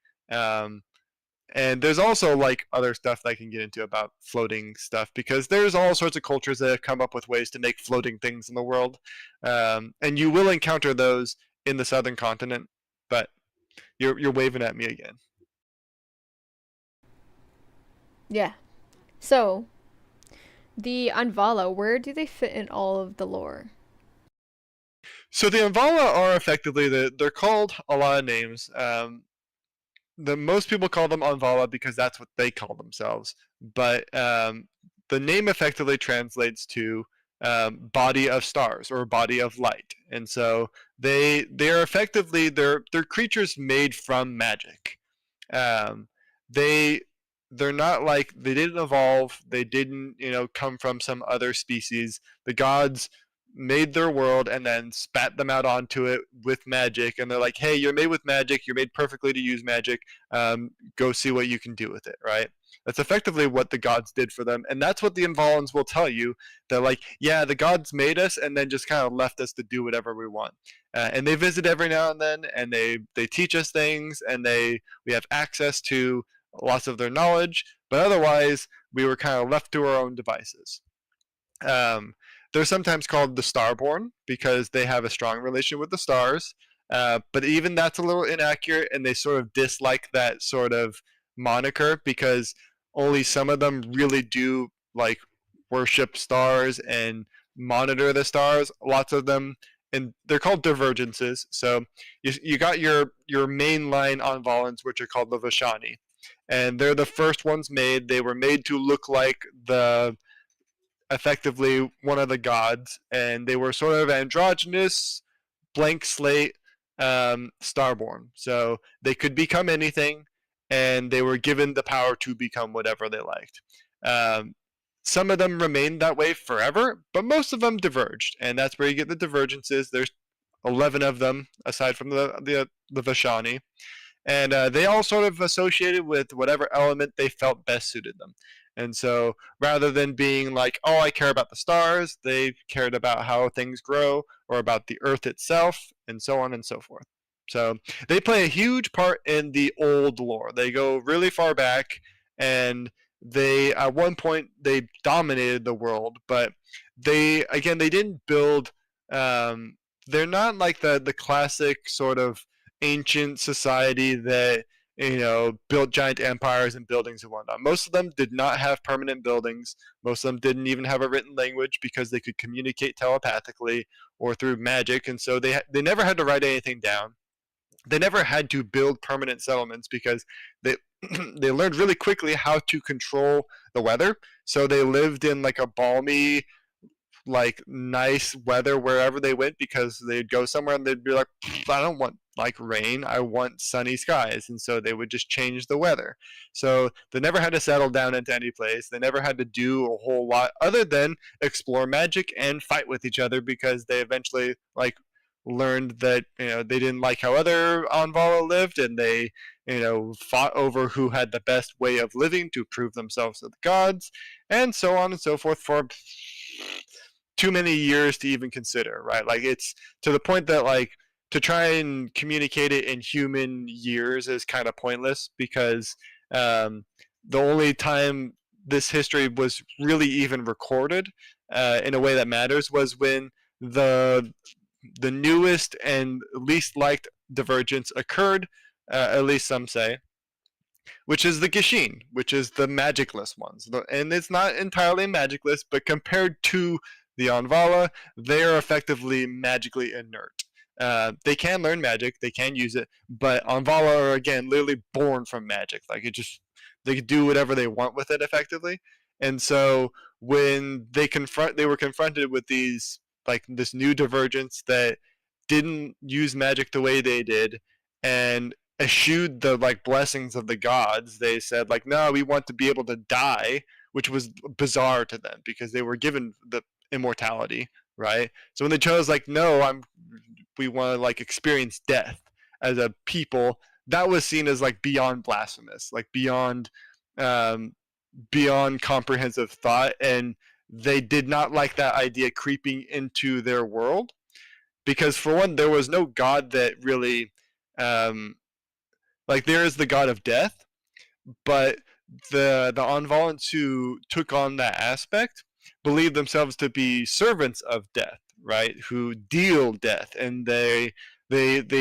And there's also like other stuff that I can get into about floating stuff, because there's all sorts of cultures that have come up with ways to make floating things in the world, and you will encounter those in the southern continent. But you're waving at me again. Yeah. So the Anvala, where do they fit in all of the lore? So the Anvala are effectively they're called a lot of names. The most people call them Anvala because that's what they call themselves. But the name effectively translates to body of stars or body of light, and so they are effectively they're creatures made from magic. Um, they they're not like, they didn't evolve. They didn't come from some other species. The gods made their world and then spat them out onto it with magic, and they're like, hey, you're made with magic, you're made perfectly to use magic, go see what you can do with it, right? That's effectively what the gods did for them, and that's what the Involans will tell you. They're like, yeah, the gods made us and then just kind of left us to do whatever we want. And they visit every now and then, and they teach us things, and we have access to lots of their knowledge, but otherwise we were kind of left to our own devices. Um, they're sometimes called the Starborn because they have a strong relation with the stars, but even that's a little inaccurate, and they sort of dislike that sort of moniker because only some of them really do like worship stars and monitor the stars. Lots of them, and they're called divergences. So you got your main line on Volans, which are called the Vashani, and they're the first ones made. They were made to look like the effectively one of the gods, and they were sort of androgynous, blank slate, starborn. So they could become anything, and they were given the power to become whatever they liked. Some of them remained that way forever, but most of them diverged, and that's where you get the divergences. There's 11 of them, aside from the Vashani, and they all sort of associated with whatever element they felt best suited them. And so rather than being like, oh, I care about the stars, they cared about how things grow or about the earth itself, and so on and so forth. So they play a huge part in the old lore. They go really far back, and they at one point they dominated the world, but they didn't build. They're not like the classic sort of ancient society that built giant empires and buildings and whatnot. Most of them did not have permanent buildings. Most of them didn't even have a written language because they could communicate telepathically or through magic, and so they never had to write anything down. They never had to build permanent settlements because they they learned really quickly how to control the weather. So they lived in like a balmy, like nice weather wherever they went, because they'd go somewhere and they'd be like, I don't want like rain, I want sunny skies, and so they would just change the weather. So they never had to settle down into any place. They never had to do a whole lot other than explore magic and fight with each other, because they eventually like learned that they didn't like how other Anvala lived, and they fought over who had the best way of living to prove themselves to the gods, and so on and so forth for too many years to even consider, right? Like, it's to the point that like to try and communicate it in human years is kind of pointless, because the only time this history was really even recorded in a way that matters was when the newest and least liked divergence occurred, at least some say, which is the Gishin, which is the magicless ones. And it's not entirely magicless, but compared to the Anvala, they are effectively magically inert. They can learn magic, they can use it, but Anvala are, again, literally born from magic. Like, they can do whatever they want with it, effectively. And so when they were confronted with this new divergence that didn't use magic the way they did, and eschewed the like blessings of the gods. They said like, no, we want to be able to die, which was bizarre to them because they were given the immortality, right? So when they chose like, no, we want to like experience death as a people, that was seen as like beyond blasphemous, like beyond comprehensive thought, and they did not like that idea creeping into their world, because for one, there was no god that really like, there is the god of death, but the Envolants who took on that aspect believed themselves to be servants of death, right? Who deal death, and they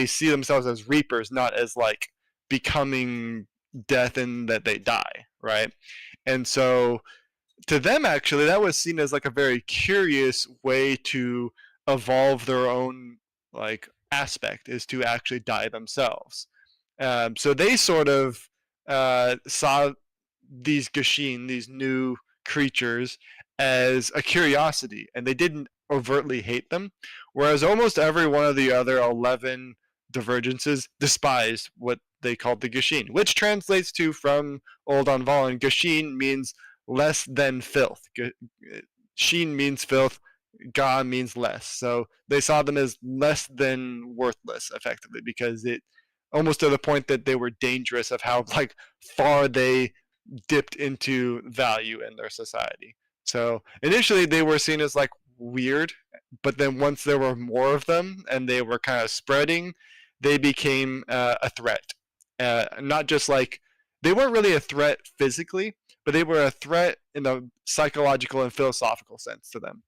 see themselves as reapers, not as like becoming death in that they die, right? And so to them, actually, that was seen as like a very curious way to evolve their own like aspect, is to actually die themselves. So they sort of saw these Gashin, these new creatures, as a curiosity, and they didn't overtly hate them, whereas almost every one of the other 11 divergences despised what they called the Gashin, which translates to, from Old Anvalan, Gashin means less than filth. Sheen means filth, ga means less. So they saw them as less than worthless, effectively, because it almost to the point that they were dangerous of how like far they dipped into value in their society. So initially they were seen as like weird, but then once there were more of them and they were kind of spreading, they became a threat. Not just like they weren't really a threat physically, but they were a threat in a psychological and philosophical sense to them,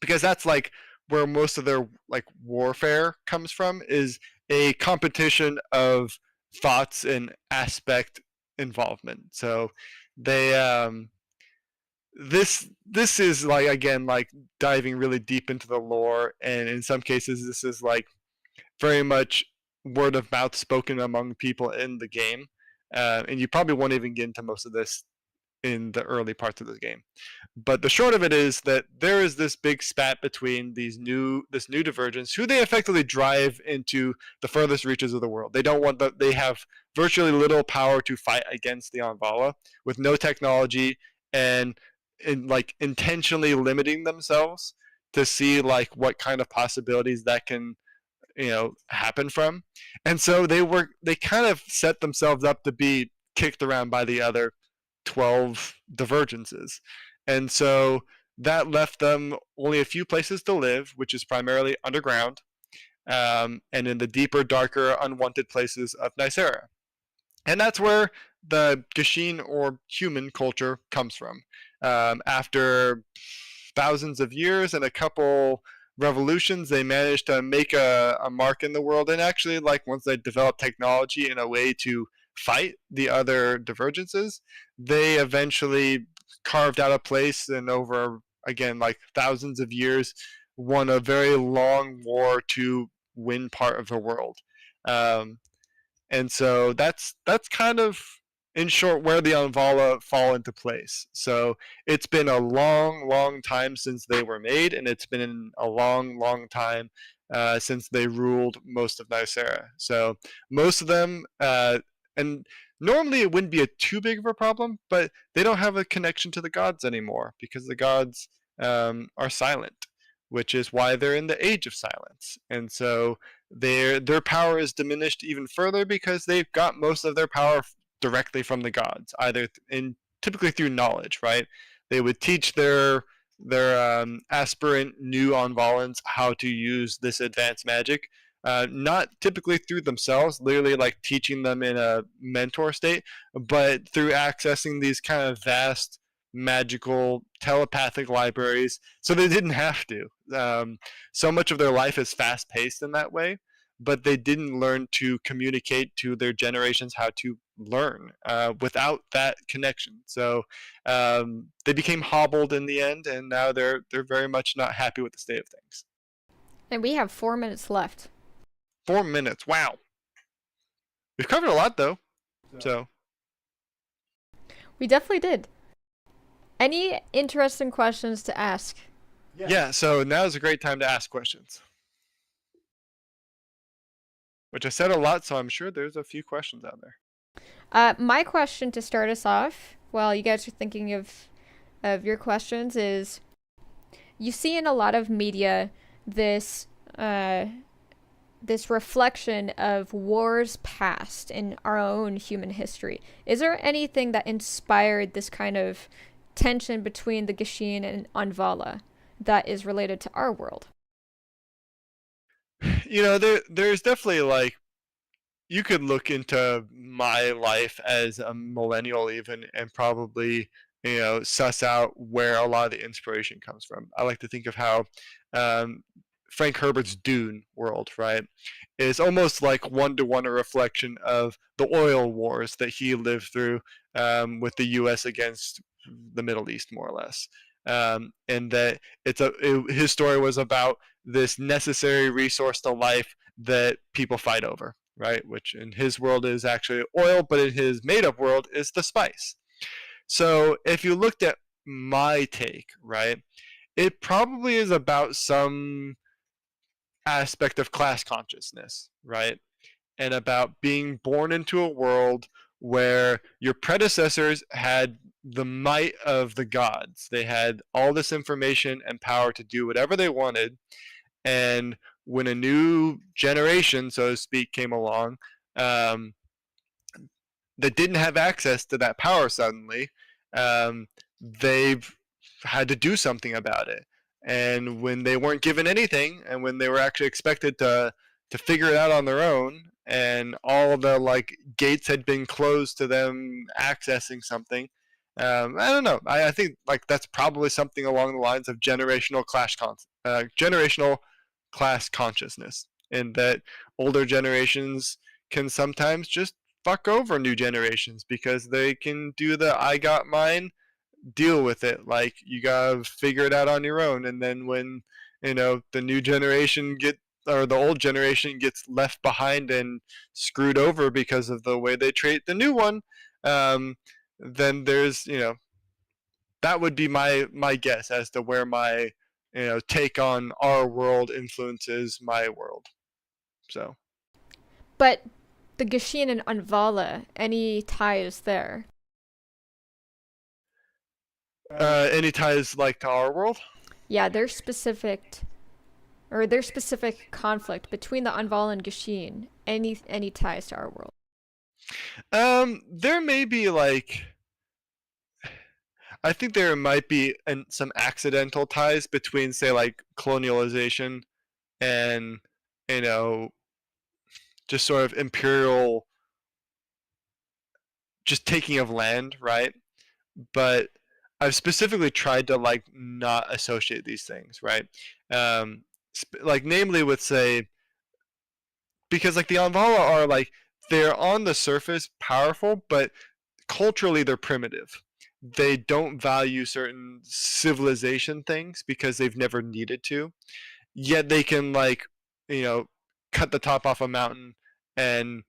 because that's like where most of their like warfare comes from, is a competition of thoughts and aspect involvement. So they this is like, again, like diving really deep into the lore, and in some cases this is like very much word of mouth spoken among people in the game, and you probably won't even get into most of this in the early parts of the game. But the short of it is that there is this big spat between this new divergence, who they effectively drive into the furthest reaches of the world. They don't want the they have virtually little power to fight against the Anvala with no technology, and in like intentionally limiting themselves to see like what kind of possibilities that can happen from. And so they kind of set themselves up to be kicked around by the other 12 divergences. And so that left them only a few places to live, which is primarily underground, and in the deeper, darker, unwanted places of Nysera. And that's where the Gasheen or human culture comes from. After thousands of years and a couple revolutions, they managed to make a mark in the world. And actually, like once they developed technology in a way to fight the other divergences, they eventually carved out a place, and over, again, like thousands of years, won a very long war to win part of the world. Um, and so that's kind of, in short, where the Anvala fall into place. So it's been a long, long time since they were made, and it's been a long, long time since they ruled most of Nysera. So most of them, and normally it wouldn't be a too big of a problem, but they don't have a connection to the gods anymore, because the gods are silent, which is why they're in the Age of Silence. And so their power is diminished even further, because they've got most of their power directly from the gods, either in typically through knowledge, right? They would teach their aspirant new Envalans how to use this advanced magic, not typically through themselves, literally like teaching them in a mentor state, but through accessing these kind of vast magical telepathic libraries. So they didn't have to. So much of their life is fast paced in that way, but they didn't learn to communicate to their generations how to learn without that connection. So they became hobbled in the end, and now they're very much not happy with the state of things. And we have 4 minutes left. 4 minutes. Wow. We've covered a lot though. So We definitely did. Any interesting questions to ask? yeah, so now is a great time to ask questions. Which I said a lot, so I'm sure there's a few questions out there. My question to start us off, while you guys are thinking of your questions, is you see in a lot of media this this reflection of wars past in our own human history. Is there anything that inspired this kind of tension between the Gasheen and Anvala that is related to our world? There's definitely like, you could look into my life as a millennial even, and probably suss out where a lot of the inspiration comes from. I like to think of how um, Frank Herbert's Dune world, right, is almost like one-to-one a reflection of the oil wars that he lived through with the U.S. against the Middle East, more or less. And that his story was about this necessary resource to life that people fight over, right? Which in his world is actually oil, but in his made-up world is the spice. So if you looked at my take, right, it probably is about some aspect of class consciousness, right? And about being born into a world where your predecessors had the might of the gods. They had all this information and power to do whatever they wanted. And when a new generation, so to speak, came along, um, that didn't have access to that power suddenly, they've had to do something about it. And when they weren't given anything, and when they were actually expected to figure it out on their own, and all the like gates had been closed to them accessing something, I don't know. I think like that's probably something along the lines of generational class consciousness, in that older generations can sometimes just fuck over new generations because they can do the I got mine, deal with it. Like you gotta figure it out on your own. And then when the new generation or the old generation gets left behind and screwed over because of the way they treat the new one, um, then there's that would be my guess as to where my take on our world influences my world. So But the Gashin and Anvala, any ties there? any ties like to our world? Yeah, their specific conflict between the Anvala and Gashin. Any ties to our world? There may be like I think there might be some accidental ties between, say, like colonialization and you know just sort of imperial, just taking of land, right? But I've specifically tried to like not associate these things, right? Um, like namely with, say, because like the Anvala are like, they're on the surface powerful, but culturally they're primitive. They don't value certain civilization things because they've never needed to. Yet they can like, you know, cut the top off a mountain and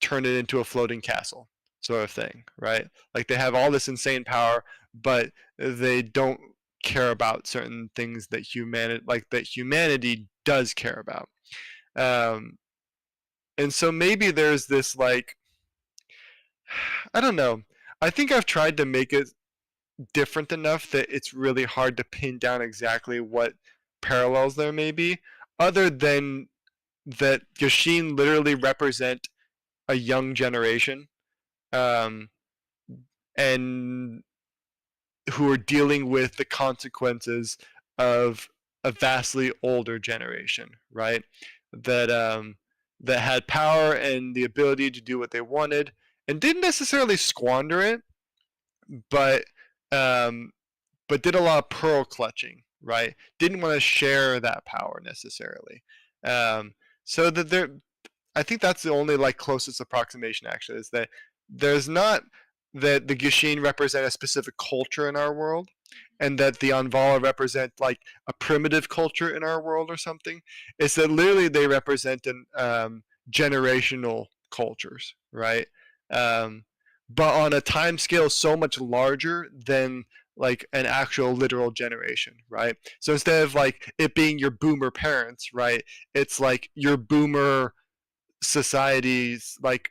turn it into a floating castle, sort of thing, right? Like they have all this insane power, but they don't care about certain things that humanity does care about. Um, and so maybe there's this like, I don't know. I think I've tried to make it different enough that it's really hard to pin down exactly what parallels there may be, other than that Gashin literally represent a young generation, um, and who are dealing with the consequences of a vastly older generation, right? That that had power and the ability to do what they wanted and didn't necessarily squander it, but um, but did a lot of pearl clutching, right? Didn't want to share that power necessarily. Um, so that there, I think that's the only like closest approximation actually, is that there's not that the Gishin represent a specific culture in our world, and that the Anvala represent like a primitive culture in our world or something. It's that literally they represent an generational cultures, right? Um, but on a time scale so much larger than like an actual literal generation, right? So instead of like it being your boomer parents, right? It's like your boomer society's like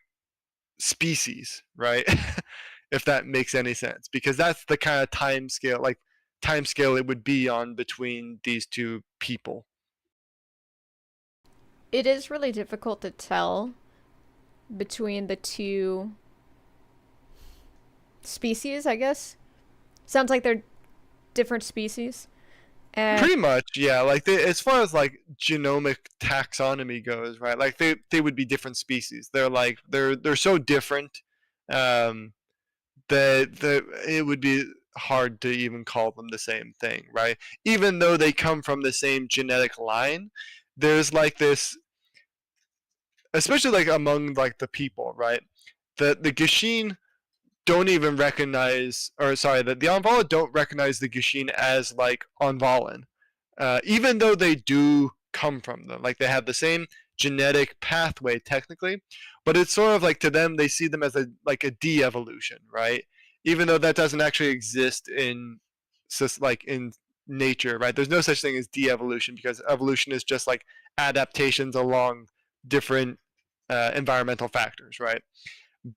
species, right? If that makes any sense, because that's the kind of time scale it would be on between these two people. It is really difficult to tell between the two species, I guess. Sounds like they're different species. And Pretty much, yeah. Like as far as like genomic taxonomy goes, right? Like they would be different species. They're so different, um, that it would be hard to even call them the same thing, right? Even though they come from the same genetic line, there's like this, especially like among like the people, right? The Gishin don't even recognize, or sorry, the Anvala don't recognize the Gishin as like Anvalan, even though they do come from them. Like they have the same genetic pathway technically, but it's sort of like to them they see them as a de-evolution, right? Even though that doesn't actually exist in like in nature, right? There's no such thing as de-evolution because evolution is just like adaptations along different environmental factors, right?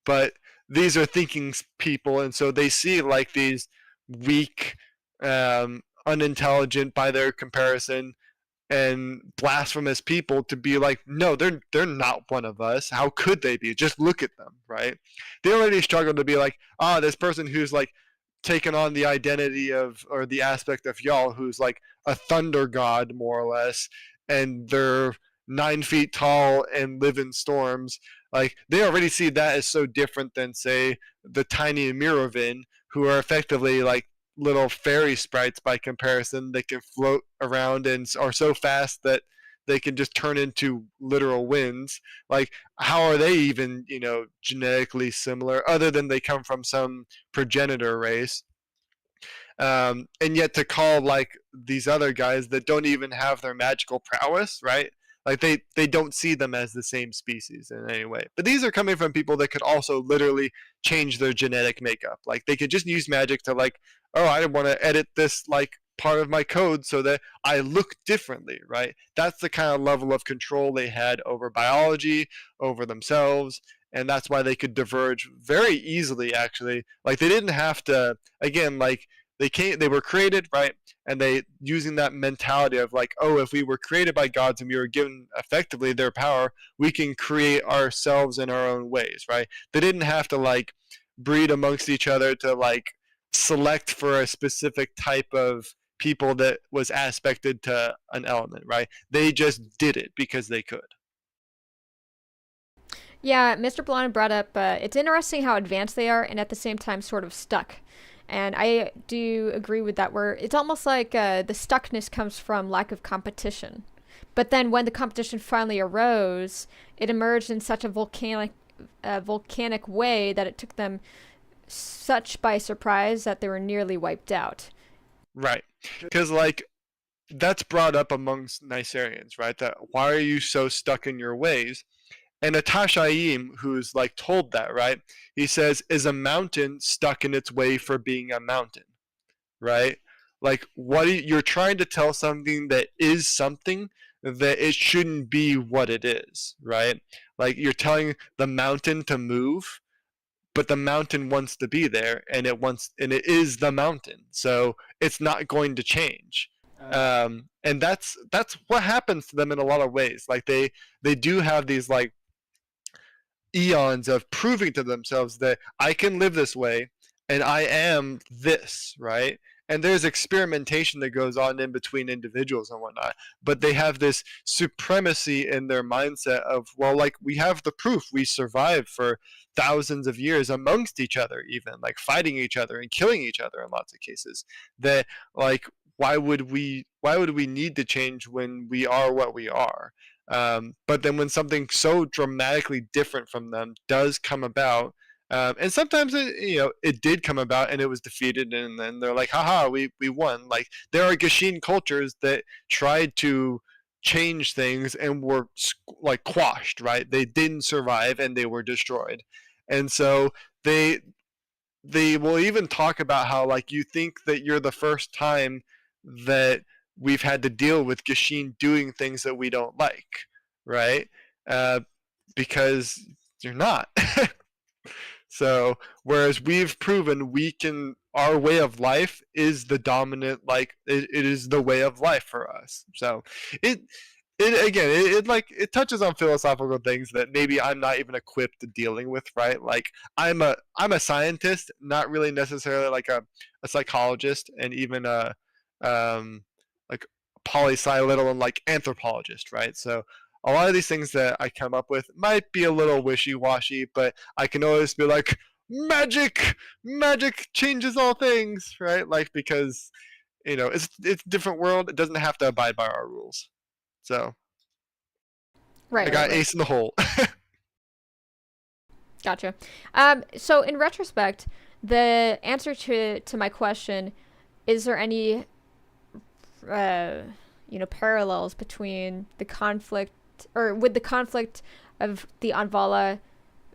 But these are thinking people, and so they see like these weak, unintelligent by their comparison, and blasphemous people to be like, no, they're not one of us. How could they be? Just look at them, right? They already struggle to be like, this person who's like taken on the identity of, or the aspect of y'all, who's like a thunder god more or less, and they're 9 feet tall and live in storms. Like they already see that as so different than say the tiny Mirovin, who are effectively like little fairy sprites by comparison. They can float around and are so fast that they can just turn into literal winds. Like, how are they even, genetically similar, other than they come from some progenitor race? And yet to call like these other guys that don't even have their magical prowess, right? Like they don't see them as the same species in any way. But these are coming from people that could also literally change their genetic makeup. Like they could just use magic to like, oh, I want to edit this like part of my code so that I look differently, right? That's the kind of level of control they had over biology, over themselves, and that's why they could diverge very easily actually. Like they didn't have to, again, like they were created, right? And they using that mentality of like, oh, if we were created by gods and we were given effectively their power, we can create ourselves in our own ways, right? They didn't have to like breed amongst each other to like select for a specific type of people that was aspected to an element, right? They just did it because they could. Yeah, Mr. Blonde brought up it's interesting how advanced they are and at the same time sort of stuck. And I do agree with that, where it's almost like the stuckness comes from lack of competition. But then when the competition finally arose, it emerged in such a volcanic way that it took them such by surprise that they were nearly wiped out. Right. Because like that's brought up amongst Nyserians, right? That why are you so stuck in your ways? And Atashayim, who's like told that, right? He says, is a mountain stuck in its way for being a mountain, right? Like you're trying to tell something that is something that it shouldn't be what it is, right? Like you're telling the mountain to move, but the mountain wants to be there, and it is the mountain, so it's not going to change. And that's what happens to them in a lot of ways. Like they do have these like eons of proving to themselves that I can live this way and I am this, right? And there's experimentation that goes on in between individuals and whatnot, but they have this supremacy in their mindset of, well, like we have the proof, we survived for thousands of years amongst each other, even like fighting each other and killing each other in lots of cases. That like why would we need to change when we are what we are? But then when something so dramatically different from them does come about, and sometimes it did come about and it was defeated, and then they're like, haha, we won. Like there are Gashin cultures that tried to change things and were like quashed, right? They didn't survive and they were destroyed. And so they will even talk about how like you think that you're the first time that we've had to deal with Gashin doing things that we don't like, right? Uh, because you're not. So whereas we've proven our way of life is the dominant, like it is the way of life for us. So it it again it touches on philosophical things that maybe I'm not even equipped to dealing with, right? Like I'm a scientist, not really necessarily like a psychologist, and even a like poli sci little and like anthropologist, right? So a lot of these things that I come up with might be a little wishy-washy, but I can always be like, magic changes all things, right? Like because it's a different world. It doesn't have to abide by our rules. So I Right, right, got right. ace in the hole. Gotcha. So in retrospect, the answer to my question, is there any uh, parallels between the conflict or with the conflict of the Anvala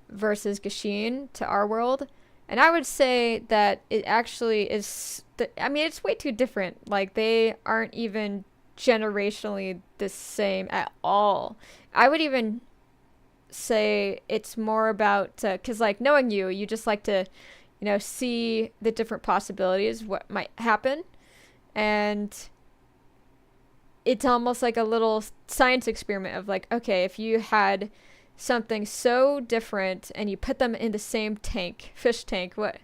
versus Gashin to our world? And I would say that it actually is. I mean, it's way too different. Like they aren't even generationally the same at all. I would even say it's more about, because like knowing you, you just like to, see the different possibilities, what might happen. And it's almost like a little science experiment of like, okay, if you had something so different and you put them in the same tank, fish tank, what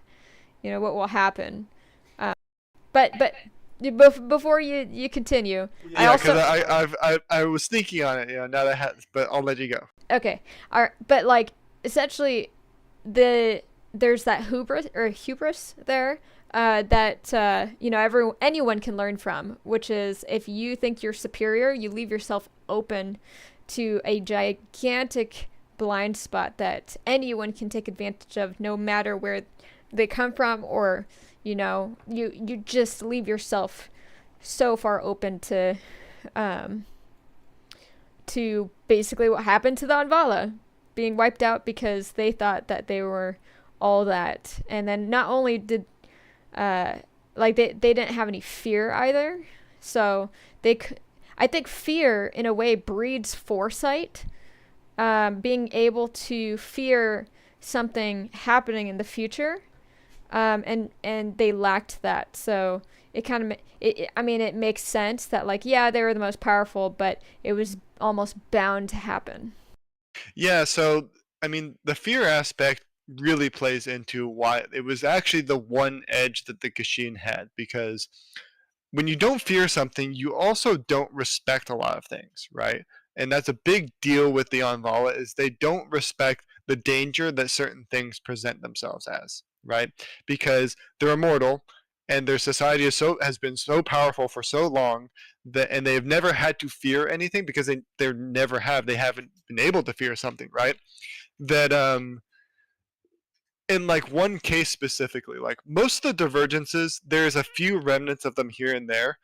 will happen? Um, but before you continue, I Yeah, because also I was thinking on it, now that I have, but I'll let you go. okay, all right, but like essentially the there's that hubris there, that anyone can learn from, which is if you think you're superior, you leave yourself open to a gigantic blind spot that anyone can take advantage of, no matter where they come from, or you just leave yourself so far open um, to basically what happened to the Anvala being wiped out because they thought that they were all that. And then not only did uh like they didn't have any fear either. So I think fear in a way breeds foresight. Being able to fear something happening in the future, and they lacked that. So it kind of I mean, it makes sense that like, yeah, they were the most powerful, but it was almost bound to happen. Yeah, so I mean, the fear aspect really plays into why it was actually the one edge that the Kashin had, because when you don't fear something, you also don't respect a lot of things, right? And that's a big deal with the Anvala is they don't respect the danger that certain things present themselves as, right? Because they're immortal and their society has been so powerful for so long that, and they've never had to fear anything because they haven't been able to fear something, right? That in like one case specifically, like most of the divergences, there's a few remnants of them here and there,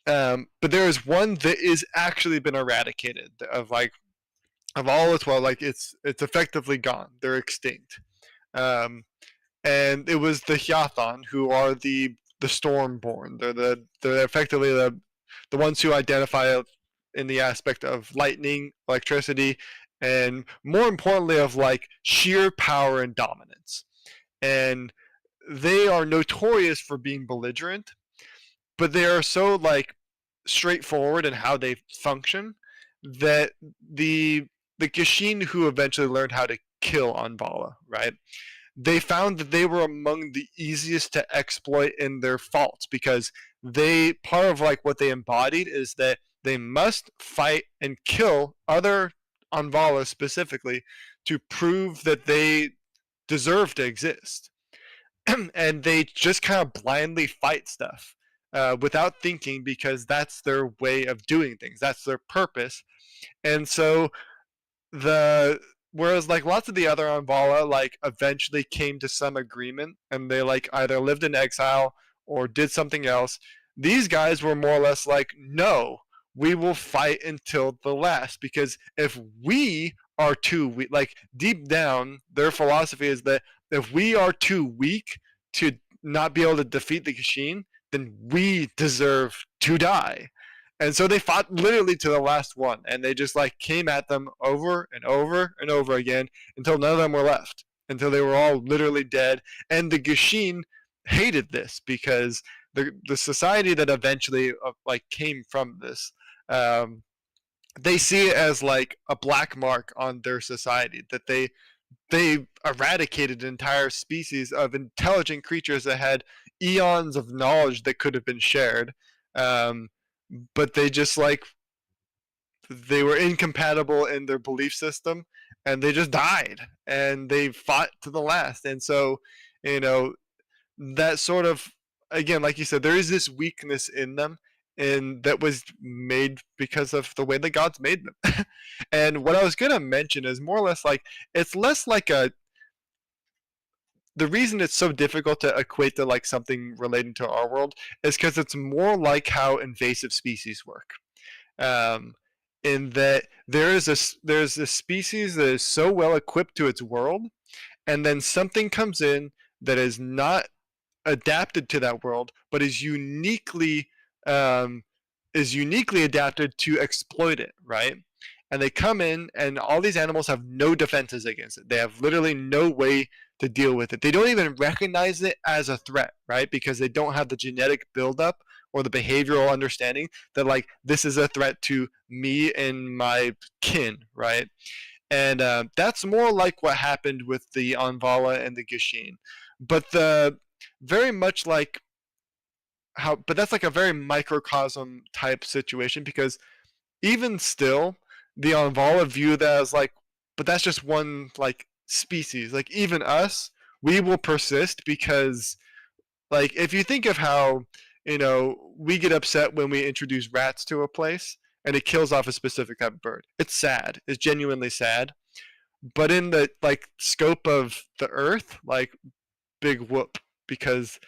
but there is one that is actually been eradicated of all as well. Like it's effectively gone. They're extinct. Um, and it was the Hyathon who are the Stormborn. They're effectively the ones who identify in the aspect of lightning, electricity, and more importantly of like sheer power and dominance. And they are notorious for being belligerent, but they are so like straightforward in how they function that the Gishin who eventually learned how to kill Anvala, right? They found that they were among the easiest to exploit in their faults because they part of like what they embodied is that they must fight and kill other Anvala specifically to prove that they deserve to exist. And they just kind of blindly fight stuff without thinking because that's their way of doing things. That's their purpose. And so the whereas like lots of the other Anvala like eventually came to some agreement and they like either lived in exile or did something else. These guys were more or less like, no, we will fight until the last because if we are too weak, like deep down, their philosophy is that if we are too weak to not be able to defeat the Kashin, then we deserve to die. And so they fought literally to the last one, and they just like came at them over and over and over again until none of them were left, until they were all literally dead. And the Gishin hated this because the society that eventually like came from this, um, they see it as like a black mark on their society that they eradicated an entire species of intelligent creatures that had eons of knowledge that could have been shared. Um, but they just like they were incompatible in their belief system and they just died and they fought to the last. And so, you know, that sort of again, like you said, there is this weakness in them and that was made because of the way the gods made them. And what I was gonna mention is more or less like it's less like a the reason it's so difficult to equate to like something relating to our world is because it's more like how invasive species work. Um, in that there's a species that is so well equipped to its world, and then something comes in that is not adapted to that world, but um, is uniquely adapted to exploit it, right? and they come in, and all these animals have no defenses against it. They have literally no way to deal with it. They don't even recognize it as a threat, right? Because they don't have the genetic buildup or the behavioral understanding that like this is a threat to me and my kin, right? And that's more like what happened with the Anvala and the Gishin. But the very much like how, but that's like a very microcosm type situation because even still, the Anvala view that as like, but that's just one like species. Like even us, we will persist because like if you think of how we get upset when we introduce rats to a place and it kills off a specific type of bird. It's sad. It's genuinely sad. But in the like scope of the Earth, like big whoop because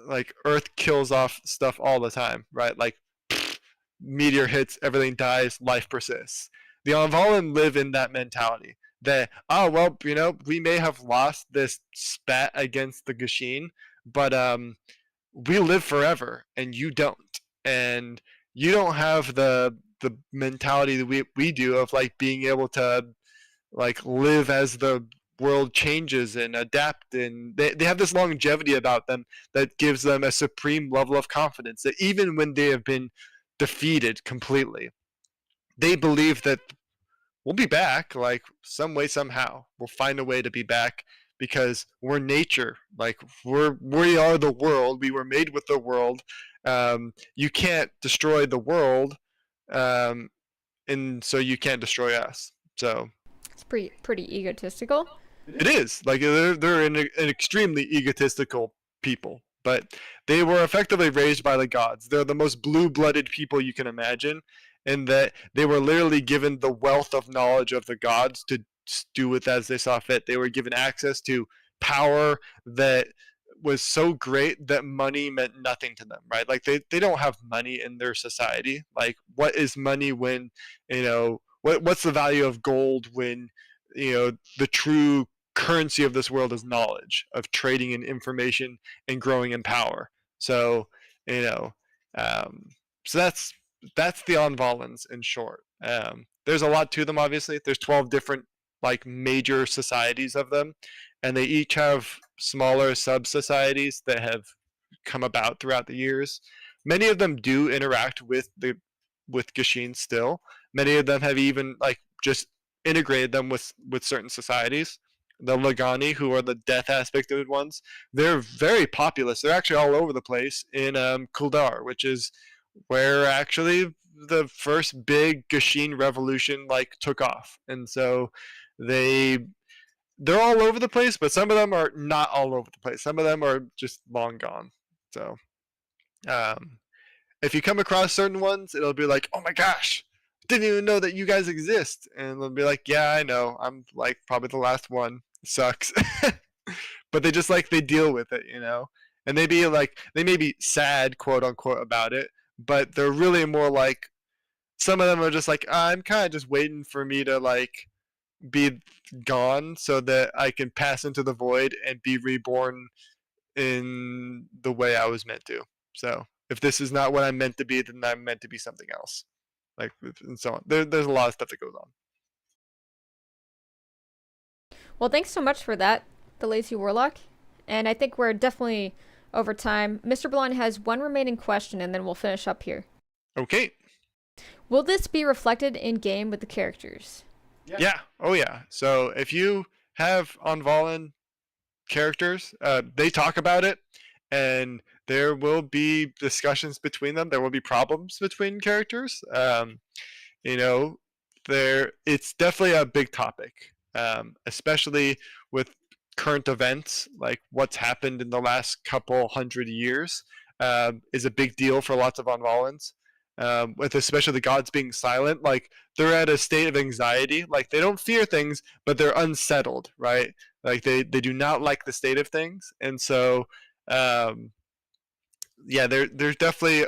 like Earth kills off stuff all the time, right? Like meteor hits, everything dies, life persists. The Anvalan live in that mentality that, oh, well, we may have lost this spat against the Gashin, but we live forever and you don't. And you don't have the mentality that we do of like being able to like live as the world changes and adapt, and they have this longevity about them that gives them a supreme level of confidence that even when they have been defeated completely, they believe that we'll be back, like some way somehow we'll find a way to be back because we're nature, like we are the world, we were made with the world. You can't destroy the world, and so you can't destroy us. So It's pretty egotistical. it is like they're an extremely egotistical people, but they were effectively raised by the gods. They're the most blue-blooded people you can imagine, and that they were literally given the wealth of knowledge of the gods to do with as they saw fit. They were given access to power that was so great that money meant nothing to them, right? Like they don't have money in their society. Like what is money when, what's the value of gold when, the true currency of this world is knowledge of trading in information and growing in power. So, you know, so that's the Onvalans in short. There's a lot to them. Obviously, there's 12 different like major societies of them, and they each have smaller sub societies that have come about throughout the years. Many of them do interact with Gashin still. Many of them have even like just integrated them with certain societies. The Lagani, who are the death aspected ones, they're very populous. They're actually all over the place in Kuldar, which is where actually the first big Gashin revolution like took off. And so they're all over the place, but some of them are not all over the place. Some of them are just long gone. So um, if you come across certain ones, it'll be like, oh my gosh, didn't even know that you guys exist. And they'll be like, yeah, I know. I'm like probably the last one. It sucks. But they just like they deal with it. And they may be sad, quote unquote, about it, but they're really more like some of them are just like, I'm kind of just waiting for me to like be gone so that I can pass into the void and be reborn in the way I was meant to. So if this is not what I'm meant to be, then I'm meant to be something else. Like and so on. There's a lot of stuff that goes on. Well, thanks so much for that, the Lazy Warlock. And I think we're definitely over time. Mr. Blonde has one remaining question, and then we'll finish up here. Okay. Will this be reflected in game with the characters? Yeah. Oh yeah. So if you have Onvalan characters, they talk about it, and there will be discussions between them. There will be problems between characters. You know, it's definitely a big topic, especially with current events like what's happened in the last couple hundred years. Is a big deal for lots of Onvalans. With especially the gods being silent, like they're at a state of anxiety. Like they don't fear things, but they're unsettled, right? Like they do not like the state of things, and so um, yeah, there's definitely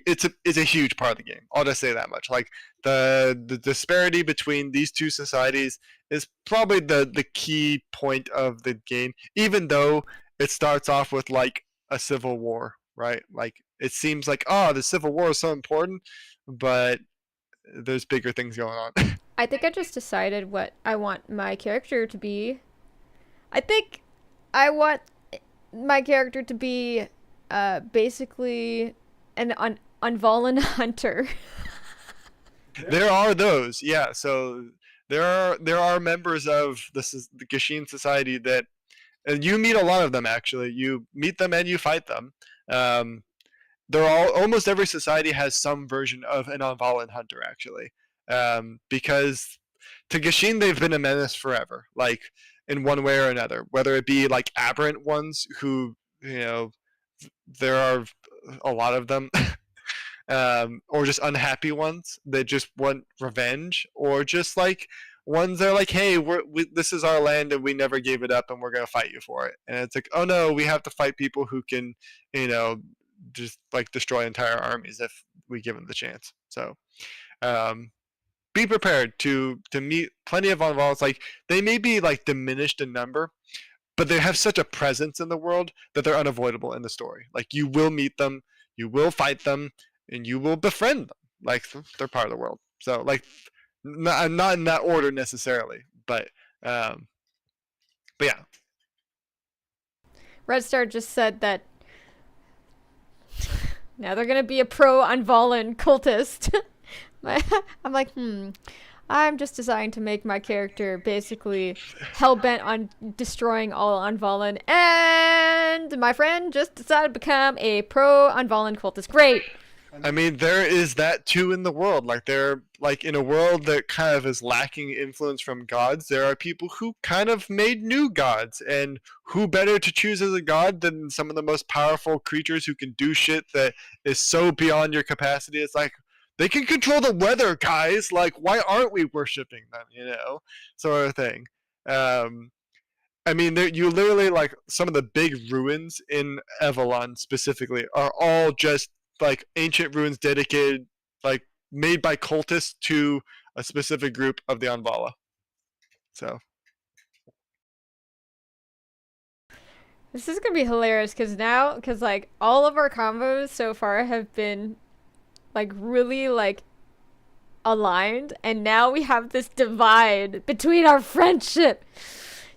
it's a huge part of the game. I'll just say that much. Like the disparity between these two societies is probably the key point of the game, even though it starts off with like a civil war, right? Like it seems like, oh, the civil war is so important, but there's bigger things going on. I think I just decided what I want my character to be. I think I want my character to be basically an unvollen hunter. There are those, yeah. So there are members of the Gashin society that, and you meet a lot of them actually. You meet them and you fight them. Um, they're all almost every society has some version of an Onvalan hunter actually, because to Gashin they've been a menace forever, like in one way or another. Whether it be like aberrant ones who, there are a lot of them, or just unhappy ones that just want revenge, or just like ones that are like, hey, this is our land and we never gave it up and we're gonna fight you for it. And it's like, oh no, we have to fight people who can, you know, just like destroy entire armies if we give them the chance. So, um, be prepared to meet plenty of Envals. Like they may be like diminished in number, but they have such a presence in the world that they're unavoidable in the story. Like you will meet them, you will fight them, and you will befriend them. Like they're part of the world. So like, not in that order necessarily, um, but yeah. Red Star just said that now they're gonna be a pro Unvollen cultist. I'm like, I'm just deciding to make my character basically hell bent on destroying all Unvollen, and my friend just decided to become a pro Unvollen cultist. Great. I mean, there is that too in the world. Like they're like in a world that kind of is lacking influence from gods. There are people who kind of made new gods, and who better to choose as a god than some of the most powerful creatures who can do shit that is so beyond your capacity. It's like they can control the weather, guys. Like, why aren't we worshiping them? Sort of thing. Um, I mean, you literally like some of the big ruins in Avalon specifically are all just like ancient ruins dedicated, like made by cultists to a specific group of the Anvala. So This is gonna be hilarious because like all of our combos so far have been like really like aligned, and now we have this divide between our friendship.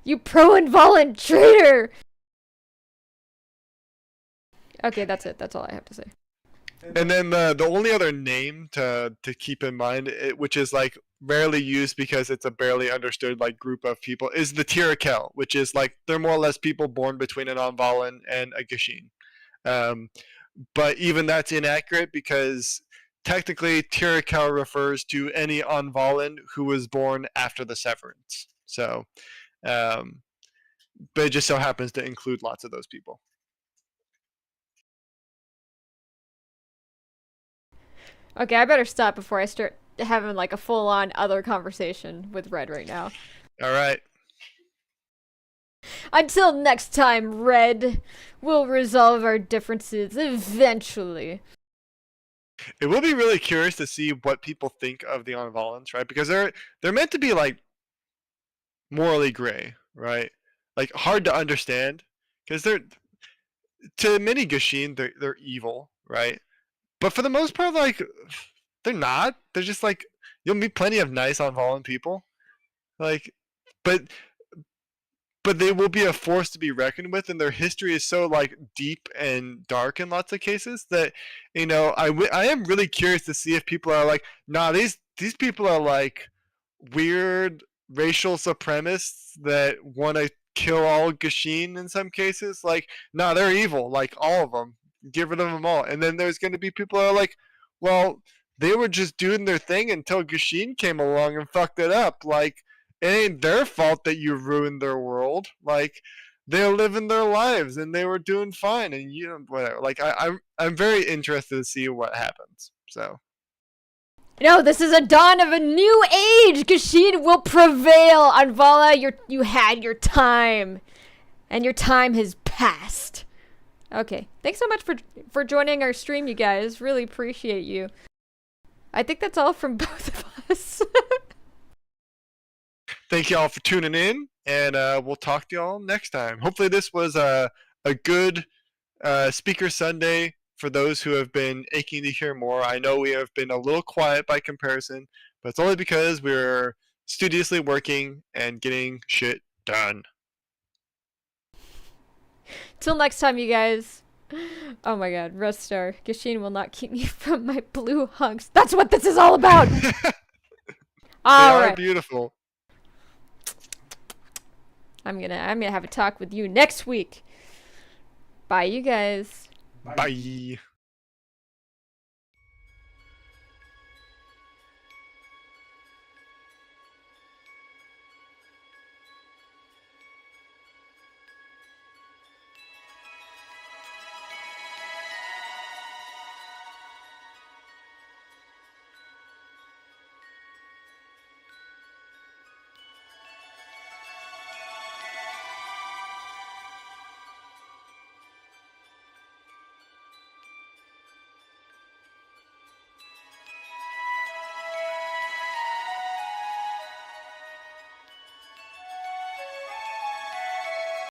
You pro Unvollen traitor! Okay, that's it. That's all I have to say. and then the only other name to keep in mind, which is like rarely used because it's a barely understood like group of people, is the Tirakel, which is like they're more or less people born between an Anvalan and a Gashin. Um, but even that's inaccurate because technically Tirakel refers to any Anvalan who was born after the Severance. So, um, but it just so happens to include lots of those people. Okay, I better stop before I start having like a full on other conversation with Red right now. All right. Until next time, Red, we'll resolve our differences eventually. It will be really curious to see what people think of the Envalans, right? Because they're meant to be like morally gray, right? Like hard to understand because they're, to many Gashin they're evil, right? But for the most part, like they're not. They're just like, you'll meet plenty of nice Envalan people, like, but they will be a force to be reckoned with, and their history is so like deep and dark in lots of cases that I am really curious to see if people are like, nah, these people are like weird racial supremacists that want to kill all Gashin in some cases. Like, nah, they're evil, like all of them. Get rid of them all. And then there's going to be people that are like, well, they were just doing their thing until Gashin came along and fucked it up. Like, it ain't their fault that you ruined their world. Like, they're living their lives and they were doing fine, and whatever. Like, I'm very interested to see what happens. So. No, this is a dawn of a new age. Gashin will prevail. Anvala, you had your time, and your time has passed. Okay, thanks so much for joining our stream, you guys. Really appreciate you. I think that's all from both of us. Thank you all for tuning in, and we'll talk to y'all next time. Hopefully this was a good Speaker Sunday for those who have been aching to hear more. I know we have been a little quiet by comparison, but it's only because we're studiously working and getting shit done. Till next time, you guys. Oh my god, Rust Star. Gishin will not keep me from my blue hunks. That's what this is all about! They are Alright. beautiful. I'm gonna have a talk with you next week. Bye, you guys. Bye.